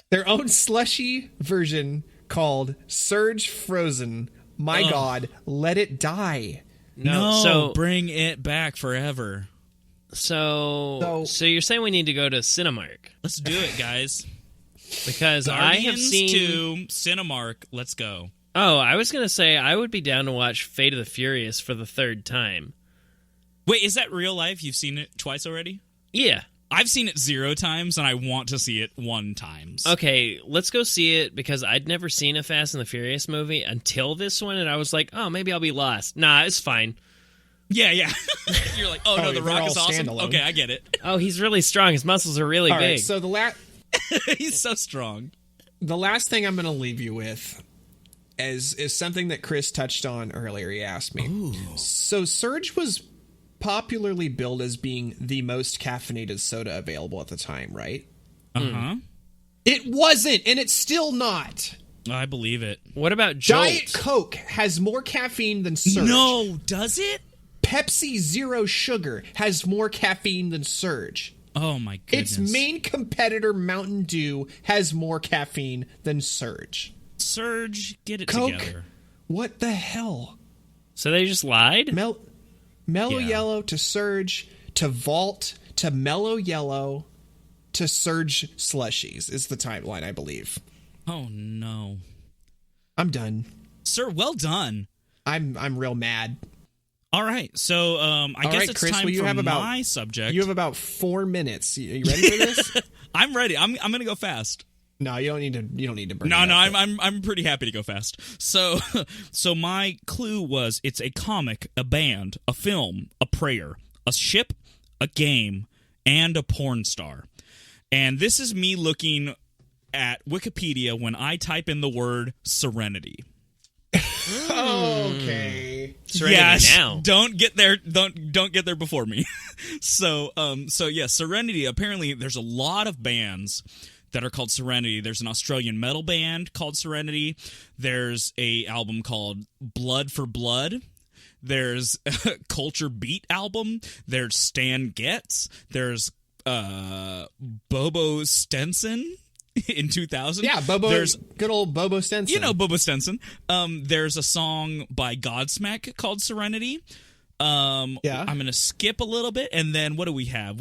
Their own slushy version called Surge Frozen. My God, let it die. No, so bring it back forever. so you're saying we need to go to Cinemark Let's do it, guys. because I have Guardians seen. to Cinemark. Let's go. Oh, I was gonna say I would be down to watch Fate of the Furious for the third time. Wait, is that real life? You've seen it twice already? Yeah. I've seen it 0 times, and I want to see it 1 time. Okay, let's go see it because I'd never seen a Fast and the Furious movie until this one, and I was like, oh, maybe I'll be lost. Nah, it's fine. Yeah. You're like, oh no, The they're Rock all is awesome. standalone. Okay, I get it. Oh, he's really strong. His muscles are really All big. right, so He's so strong. the last thing I'm going to leave you with is something that Chris touched on earlier. He asked me. Ooh. So Surge was popularly billed as being the most caffeinated soda available at the time, right? Uh-huh. It wasn't, and it's still not. I believe it. What about Jolt? Diet Coke has more caffeine than Surge. No, does it? Pepsi Zero Sugar has more caffeine than Surge. Oh my goodness. Its main competitor, Mountain Dew, has more caffeine than Surge. Surge, get it Coke, together. what the hell? So they just lied? Mellow Yeah. Yellow to Surge to Vault to Mellow Yellow to Surge Slushies is the timeline, I believe. Oh no. I'm done. Sir, well done. I'm real mad. All right, so I All guess right, it's Chris, time well, you for have about- my subject. You have about 4 minutes. Are you ready for this? I'm ready. I'm going to go fast. No, you don't need to. You don't need to bring. No, it up, I'm pretty happy to go fast. So my clue was it's a comic, a band, a film, a prayer, a ship, a game, and a porn star. And this is me looking at Wikipedia when I type in the word Serenity. Okay. Serenity now. Don't get there. Don't get there before me. So yeah, Serenity. Apparently, there's a lot of bands that are called Serenity. There's an Australian metal band called Serenity. There's a album called Blood for Blood. There's a Culture Beat album. There's Stan Getz. There's Bobo Stenson in 2000. Yeah, Bobo. There's good old Bobo Stenson. You know Bobo Stenson. There's a song by Godsmack called Serenity. Yeah. I'm going to skip a little bit, and then what do we have?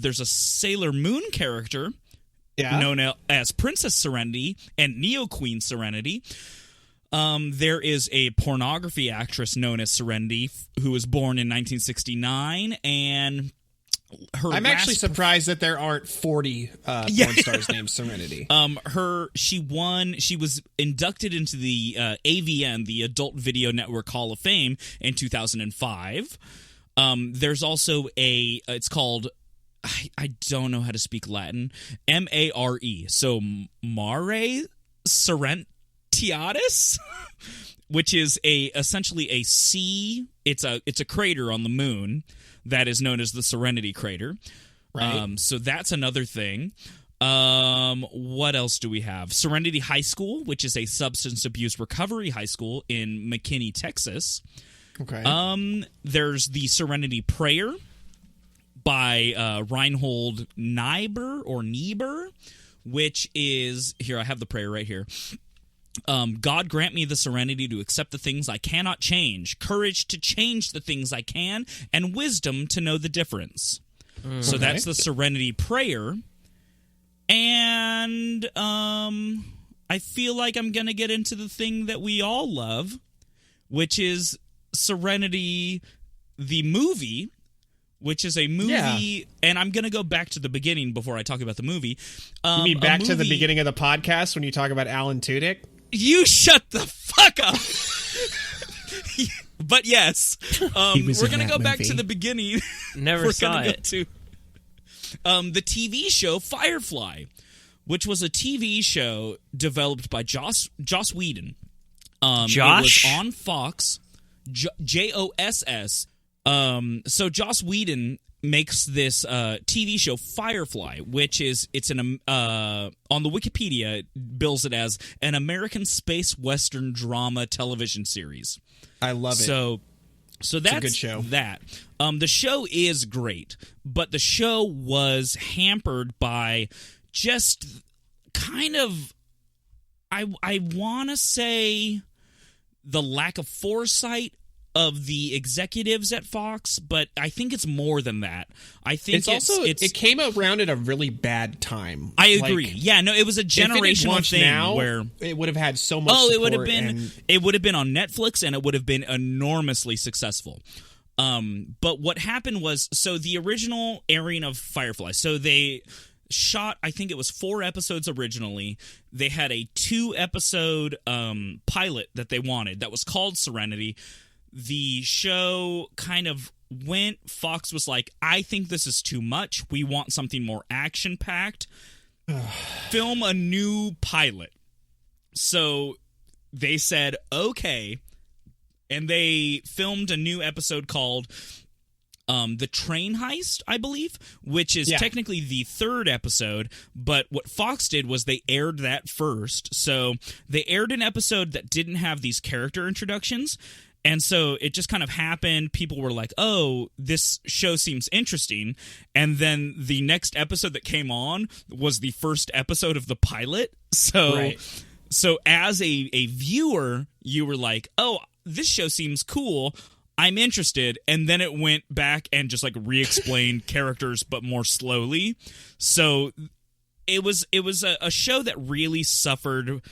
There's a Sailor Moon character known as Princess Serenity and Neo Queen Serenity. There is a pornography actress known as Serenity who was born in 1969, and I'm actually surprised that there aren't 40 porn stars named Serenity. She was inducted into the AVN, the Adult Video Network Hall of Fame, in 2005. There's also it's called, I don't know how to speak Latin, Mare, so Mare Serentiatus, which is essentially a sea. It's a crater on the moon that is known as the Serenity Crater. Right. So that's another thing. What else do we have? Serenity High School, which is a substance abuse recovery high school in McKinney, Texas. Okay. There's the Serenity Prayer by Reinhold Niebuhr, which is, here, I have the prayer right here. God grant me the serenity to accept the things I cannot change, courage to change the things I can, and wisdom to know the difference. So that's the Serenity Prayer. And I feel like I'm going to get into the thing that we all love, which is Serenity, the movie, which is a movie, and I'm going to go back to the beginning before I talk about the movie. You mean back to the beginning of the podcast when you talk about Alan Tudyk? You shut the fuck up. But yes, we're going to go back to the beginning. Never saw it. To the TV show Firefly, which was a TV show developed by Joss Whedon. Josh? It was on Fox. Joss. So Joss Whedon makes this TV show Firefly, which is on the Wikipedia it bills it as an American space western drama television series. I love it. So that's a good show. That the show is great, but the show was hampered by just kind of I want to say the lack of foresight of the executives at Fox, but I think it's more than that. I think it came around at a really bad time. I agree. It was a generational thing now, where it would have had so much support. It would have been on Netflix and it would have been enormously successful. But what happened was, so the original airing of Firefly, so they shot, I think it was 4 episodes originally. They had a 2-episode pilot that they wanted that was called Serenity. The show kind of went, Fox was like, I think this is too much. We want something more action-packed. Film a new pilot. So they said, okay. And they filmed a new episode called The Train Heist, I believe, which is technically the 3rd episode. But what Fox did was they aired that first. So they aired an episode that didn't have these character introductions. And so it just kind of happened. People were like, oh, this show seems interesting. And then the next episode that came on was the first episode of the pilot. So as a viewer, you were like, oh, this show seems cool. I'm interested. And then it went back and just like re-explained characters, but more slowly. So it was a show that really suffered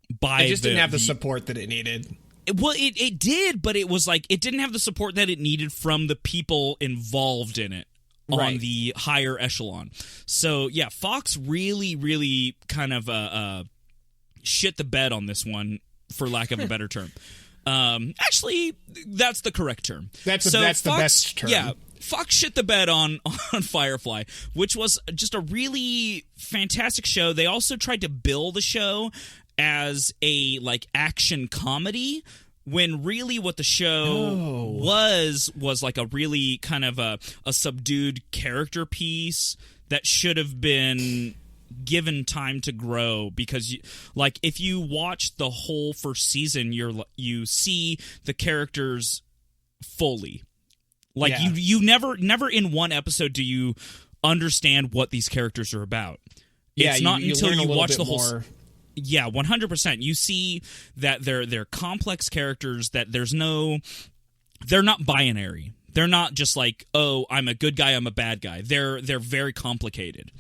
by it just didn't have the support that it needed. Well, it did, but it was like it didn't have the support that it needed from the people involved in it on the higher echelon. So, yeah, Fox really, really kind of shit the bed on this one, for lack of a better term. Actually, that's the correct term. That's the best term. Yeah, Fox shit the bed on Firefly, which was just a really fantastic show. They also tried to bill the show as a like action comedy, when really what the show was like a really kind of a subdued character piece that should have been given time to grow. Because like if you watch the whole first season, you see the characters fully. Like you never in one episode do you understand what these characters are about. It's not until you watch the whole more. Yeah, 100%. You see that they're complex characters, that they're not binary. They're not just like, oh, I'm a good guy, I'm a bad guy. They're very complicated.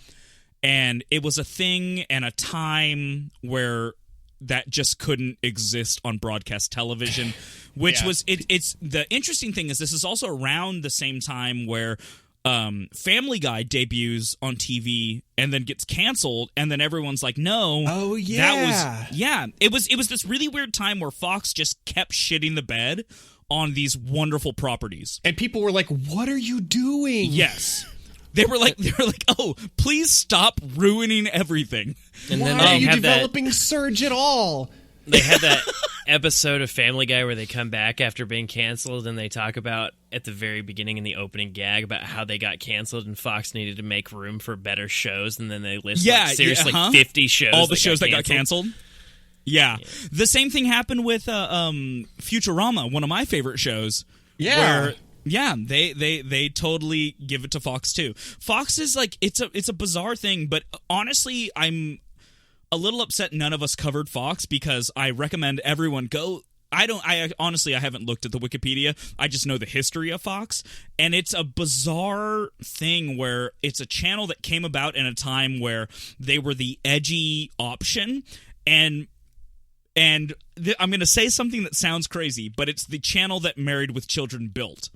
And it was a thing and a time where that just couldn't exist on broadcast television, which was it's the interesting thing is this is also around the same time where Family Guy debuts on TV and then gets canceled, and then everyone's like, no. Oh, yeah. It was this really weird time where Fox just kept shitting the bed on these wonderful properties. And people were like, what are you doing? Yes. They were like, oh, please stop ruining everything. And then why are you developing Surge at all? They had that episode of Family Guy where they come back after being canceled, and they talk about at the very beginning in the opening gag about how they got canceled and Fox needed to make room for better shows, and then they list 50 shows. All the shows that got canceled. Yeah. The same thing happened with Futurama, one of my favorite shows. Yeah. Where, they totally give it to Fox too. Fox is like it's a bizarre thing, but honestly, I'm a little upset none of us covered Fox, because I recommend everyone go. I honestly haven't looked at the Wikipedia. I just know the history of Fox, and it's a bizarre thing where it's a channel that came about in a time where they were the edgy option, and I'm going to say something that sounds crazy, but it's the channel that Married with Children built.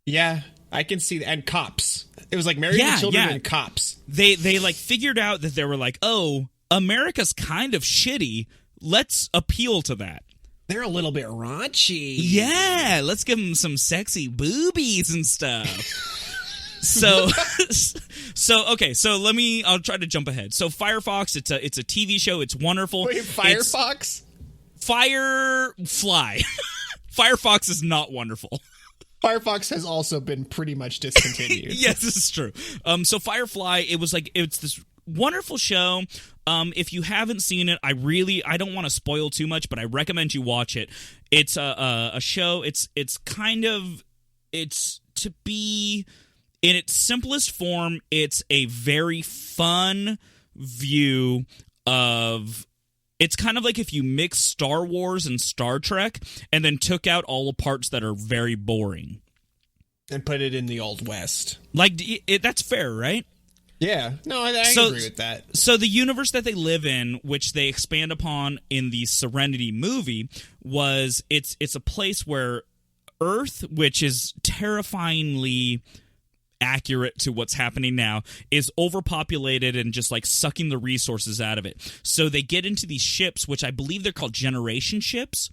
Yeah, I can see that. And Cops. It was like Married with Children and Cops. They like figured out that they were like, oh, America's kind of shitty. Let's appeal to that. They're a little bit raunchy. Yeah, let's give them some sexy boobies and stuff. So okay, so I'll try to jump ahead. So Firefox, it's a TV show. It's wonderful. Wait, Firefox? Firefly. Firefox is not wonderful. Firefox has also been pretty much discontinued. Yes, this is true. So Firefly, it's this wonderful show. If you haven't seen it, I don't want to spoil too much, but I recommend you watch it. It's a show. It's to be in its simplest form. It's a very fun view of. It's kind of like if you mix Star Wars and Star Trek and then took out all the parts that are very boring. And put it in the Old West. Like, that's fair, right? Yeah. No, I agree with that. So the universe that they live in, which they expand upon in the Serenity movie, it's a place where Earth, which is terrifyingly accurate to what's happening now, is overpopulated and just like sucking the resources out of it. So they get into these ships, which I believe they're called generation ships,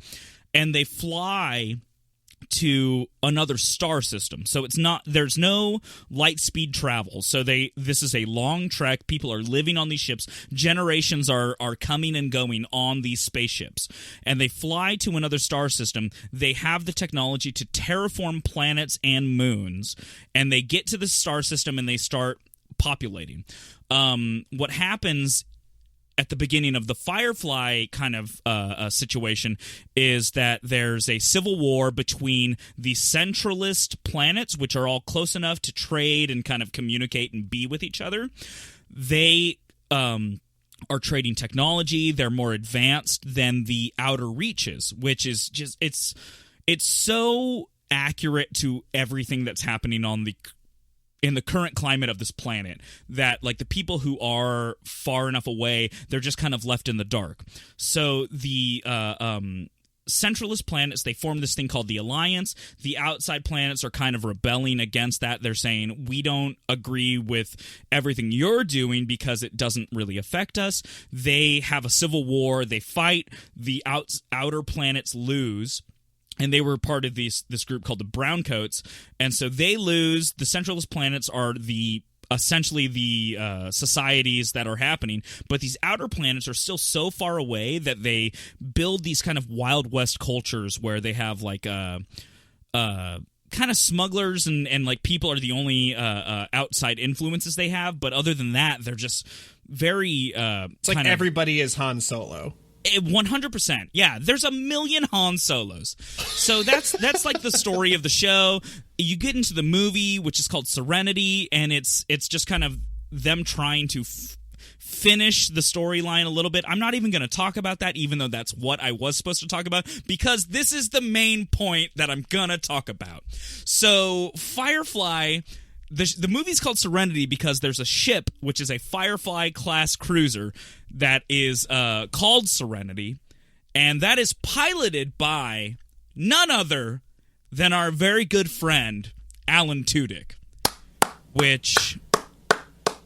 and they fly to another star system. So there's no light speed travel. So this is a long trek. People are living on these ships. Generations are coming and going on these spaceships. And they fly to another star system. They have the technology to terraform planets and moons. And they get to the star system and they start populating. What happens at the beginning of the Firefly kind of situation is that there's a civil war between the centralist planets, which are all close enough to trade and kind of communicate and be with each other. They are trading technology. They're more advanced than the outer reaches, which is just it's so accurate to everything that's happening in the current climate of this planet that like the people who are far enough away, they're just kind of left in the dark. So the centralist planets, they form this thing called the Alliance. The outside planets are kind of rebelling against that. They're saying, we don't agree with everything you're doing because it doesn't really affect us. They have a civil war. They fight. The outer planets lose. And they were part of this group called the Browncoats. And so they lose. The centralist planets are essentially the societies that are happening. But these outer planets are still so far away that they build these kind of Wild West cultures where they have like kind of smugglers and like people are the only outside influences they have. But other than that, they're just very it's like everybody is Han Solo. 100%. Yeah, there's a million Han Solos. So that's like the story of the show. You get into the movie, which is called Serenity, and it's just kind of them trying to finish the storyline a little bit. I'm not even going to talk about that, even though that's what I was supposed to talk about, because this is the main point that I'm going to talk about. So Firefly... The movie's called Serenity because there's a ship, which is a Firefly-class cruiser, that is called Serenity, and that is piloted by none other than our very good friend, Alan Tudyk, which,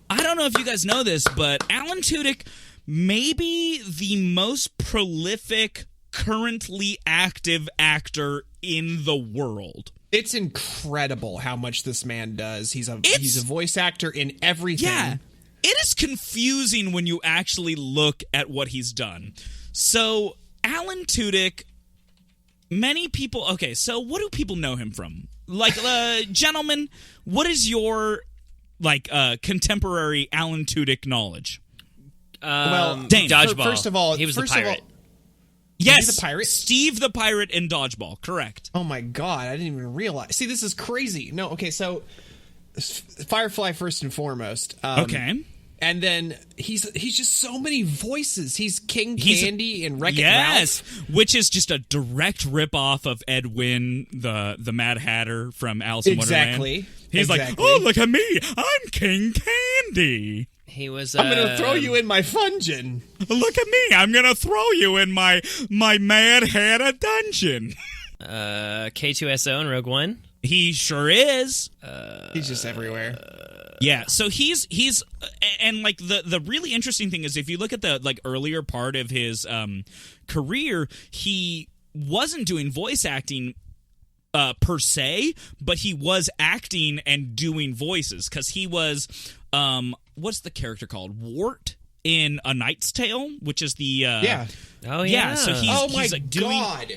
I don't know if you guys know this, but Alan Tudyk may be the most prolific, currently active actor in the world. It's incredible how much this man does. He's a voice actor in everything. Yeah. It is confusing when you actually look at what he's done. So, Alan Tudyk, many people... Okay, so what do people know him from? Like, gentlemen, what is your, contemporary Alan Tudyk knowledge? Dane. Dodgeball. First of all... He was the pirate. Yes, the pirate? Steve the Pirate in Dodgeball, correct. Oh my god, I didn't even realize. See, this is crazy. No, okay, so Firefly first and foremost. Okay. And then he's just so many voices. He's King Candy and Wreck-It Ralph. Which is just a direct ripoff of Ed Wynn, the Mad Hatter from Alice in Wonderland. He's like, oh, look at me, I'm King Candy. He was. I'm gonna throw you in my fungeon. Look at me! I'm gonna throw you in my Mad Hatter dungeon. K2SO in Rogue One. He sure is. He's just everywhere. Yeah, so he's and like the really interesting thing is if you look at the like earlier part of his career, he wasn't doing voice acting per se, but he was acting and doing voices because he was, what's the character called? Wart in A Knight's Tale, which is the yeah. Oh yeah. So he's like doing God.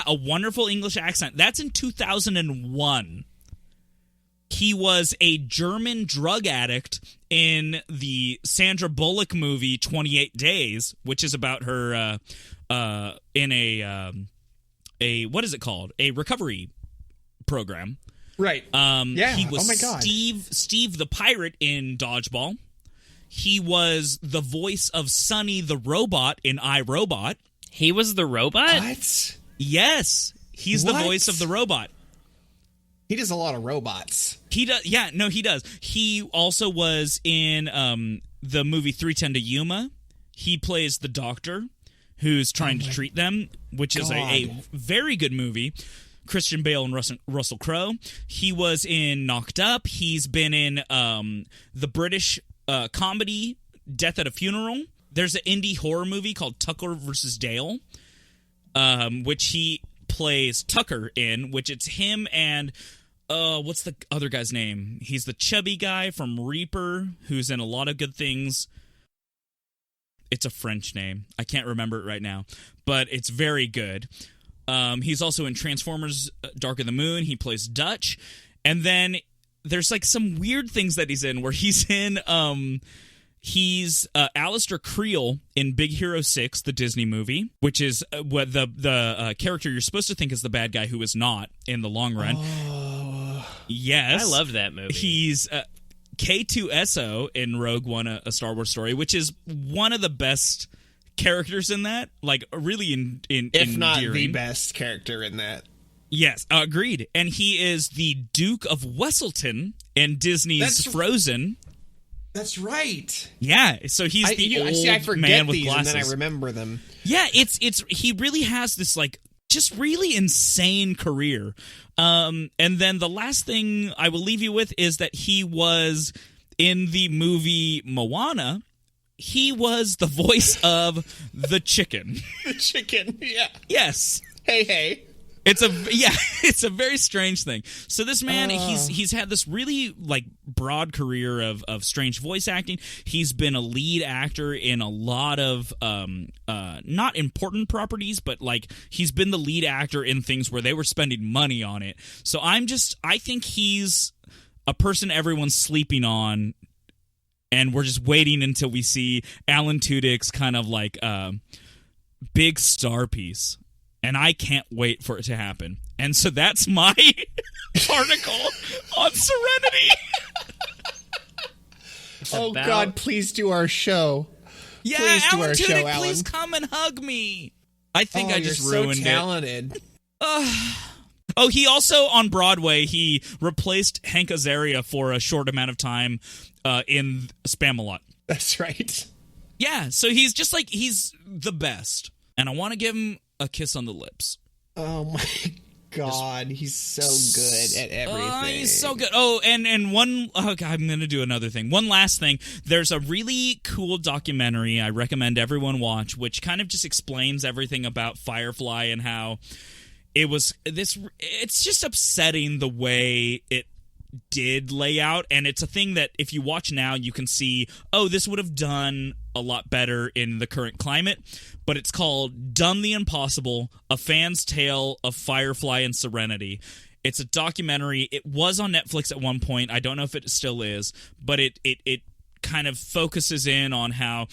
a wonderful English accent. That's in 2001. He was a German drug addict in the Sandra Bullock movie 28 Days, which is about her in a what is it called? A recovery program. Right. He was oh my God. Steve the pirate in Dodgeball. He was the voice of Sonny the robot in iRobot. He was the robot? What? Yes. He's the voice of the robot. He does a lot of robots. He does. Yeah, no, he does. He also was in the movie 3:10 to Yuma. He plays the doctor who's trying to treat them, which is a very good movie. Christian Bale and Russell Crowe. He was in Knocked Up. He's been in the British comedy Death at a Funeral. There's an indie horror movie called Tucker versus Dale, which he plays Tucker in, which it's him and what's the other guy's name? He's the chubby guy from Reaper who's in a lot of good things. It's a French name. I can't remember it right now, but it's very good. He's also in Transformers Dark of the Moon. He plays Dutch. And then there's like some weird things that he's in where he's in he's Alistair Creel in Big Hero 6, the Disney movie, which is what the character you're supposed to think is the bad guy who is not in the long run. Yes. I love that movie. He's K2SO in Rogue One, a Star Wars story, which is one of the best characters in that. Like, really if not endearing. the best character in that. Yes, agreed. And he is the Duke of Wesselton in Disney's Frozen. That's right. Yeah, so he's the old I forget man with these glasses. and then I remember them. Yeah, it's he really has this like just really insane career. And then the last thing I will leave you with is that he was in the movie Moana. He was the voice of the chicken. The chicken, yeah. Yes. Hey. It's a very strange thing. So this man, he's had this really like broad career of strange voice acting. He's been a lead actor in a lot of not important properties, but like he's been the lead actor in things where they were spending money on it. So I think he's a person everyone's sleeping on, and we're just waiting until we see Alan Tudyk's kind of like big star piece. And I can't wait for it to happen. And so that's my article on Serenity. God, please do our show. Yeah, please do Alan our Tudyk, show, Alan. please come and hug me. I think I just ruined so talented. Oh, he also, on Broadway, he replaced Hank Azaria for a short amount of time in Spamalot. That's right. Yeah, so he's just like, he's the best. And I want to give him a kiss on the lips. Oh my God, he's so good at everything. He's so good. Oh, and one, God, I'm going to do another thing. One last thing. There's a really cool documentary I recommend everyone watch, which kind of just explains everything about Firefly and how it's just upsetting the way it did lay out, and it's a thing that if you watch now you can see, oh, this would have done a lot better in the current climate. But it's called Done the Impossible, A Fan's Tale of Firefly and Serenity. It's a documentary. It was on Netflix at one point. I don't know if it still is, but it kind of focuses in on how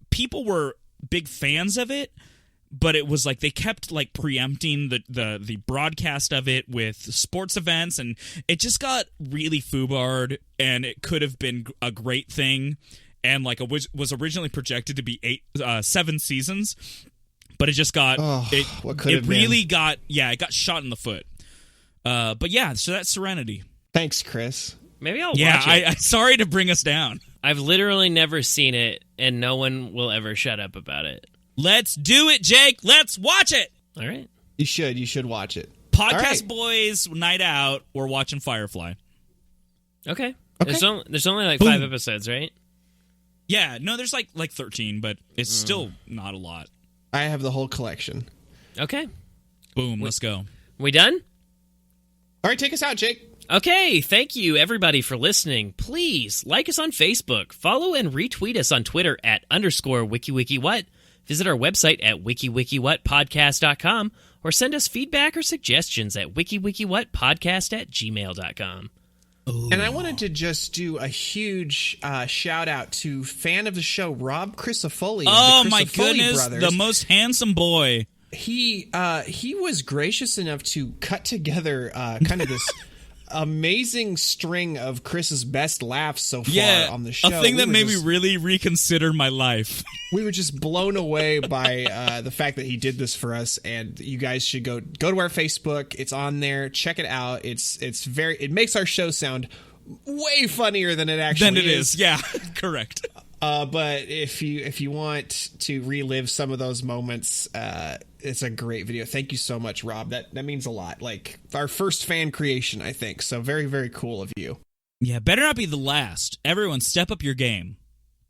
people were big fans of it, but it was like they kept like preempting the broadcast of it with sports events, and it just got really foobarred, and it could have been a great thing. And like it was originally projected to be 7 seasons, but it just got it really got shot in the foot. But yeah, so that's Serenity. Thanks, Chris. Maybe I'll watch it. I'm sorry to bring us down. I've literally never seen it, and no one will ever shut up about it. Let's do it, Jake. Let's watch it. All right. You should watch it. Podcast Boys Night Out. We're watching Firefly. Okay. There's only like 5 episodes, right? Yeah, no, there's like 13, but it's still not a lot. I have the whole collection. Okay. Boom, let's go. We done? All right, take us out, Jake. Okay, thank you everybody for listening. Please like us on Facebook, follow and retweet us on Twitter at _WikiWikiWhat, visit our website at wikiwikiwhatpodcast.com, or send us feedback or suggestions at wikiwikiwhatpodcast@gmail.com. Ooh. And I wanted to just do a huge shout out to fan of the show, Rob Crisafulli. Oh the my goodness, brothers. the most handsome boy. He was gracious enough to cut together kind of this amazing string of Chris's best laughs so far on the show. A thing that made me really reconsider my life. We were just blown away by the fact that he did this for us, and you guys should go to our Facebook. It's on there. Check it out. It makes our show sound way funnier than it actually is. Yeah, correct. But if you want to relive some of those moments, it's a great video. Thank you so much, Rob. That means a lot. Like our first fan creation, I think. So very, very cool of you. Yeah, better not be the last. Everyone, step up your game.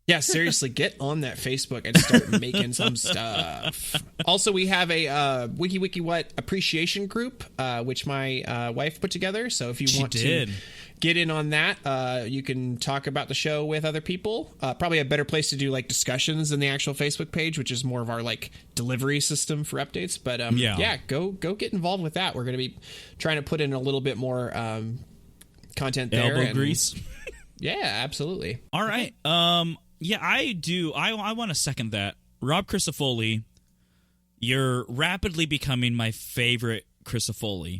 Yeah, seriously, get on that Facebook and start making some stuff. Also, we have a Wiki Wiki What appreciation group, which my wife put together. So if you want to get in on that, you can talk about the show with other people. Probably a better place to do like discussions than the actual Facebook page, which is more of our like delivery system for updates. But go get involved with that. We're going to be trying to put in a little bit more content there. Elbow grease. Yeah, absolutely. All right. Yeah, I do. I want to second that. Rob Crisafulli, you're rapidly becoming my favorite Crisafulli.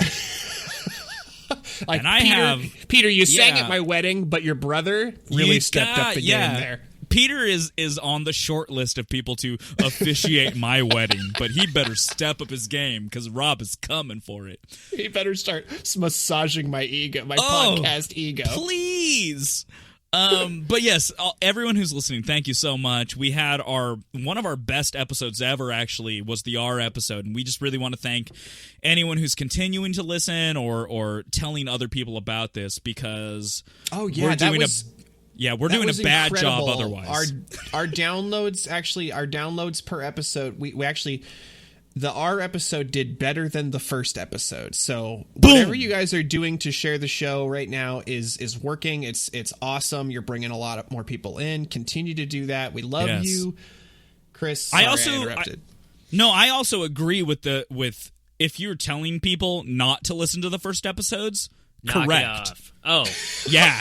Like and Peter, you sang at my wedding, but your brother really stepped up the game there. Peter is on the short list of people to officiate my wedding, but he better step up his game because Rob is coming for it. He better start massaging my ego, my podcast ego. Please. But yes, everyone who's listening, thank you so much. We had one of our best episodes ever, actually, was the R episode, and we just really want to thank anyone who's continuing to listen or telling other people about this because we're doing a bad job otherwise. Our downloads per episode, we actually. The R episode did better than the first episode. So whatever you guys are doing to share the show right now is working. It's awesome. You're bringing a lot more people in. Continue to do that. We love you, Chris. Sorry, I interrupted. I also agree with if you're telling people not to listen to the first episodes, knock correct. It off. Oh, yeah.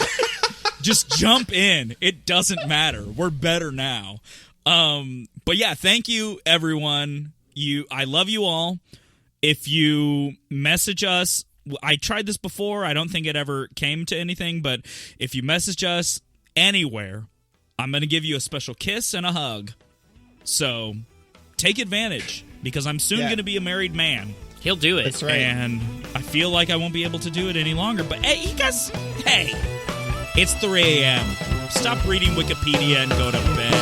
Just jump in. It doesn't matter. We're better now. But yeah, thank you everyone. I love you all. If you message us, I tried this before. I don't think it ever came to anything, but if you message us anywhere, I'm going to give you a special kiss and a hug. So take advantage because I'm soon going to be a married man. He'll do it. That's right. And I feel like I won't be able to do it any longer. But hey, you guys, it's 3 a.m. Stop reading Wikipedia and go to bed.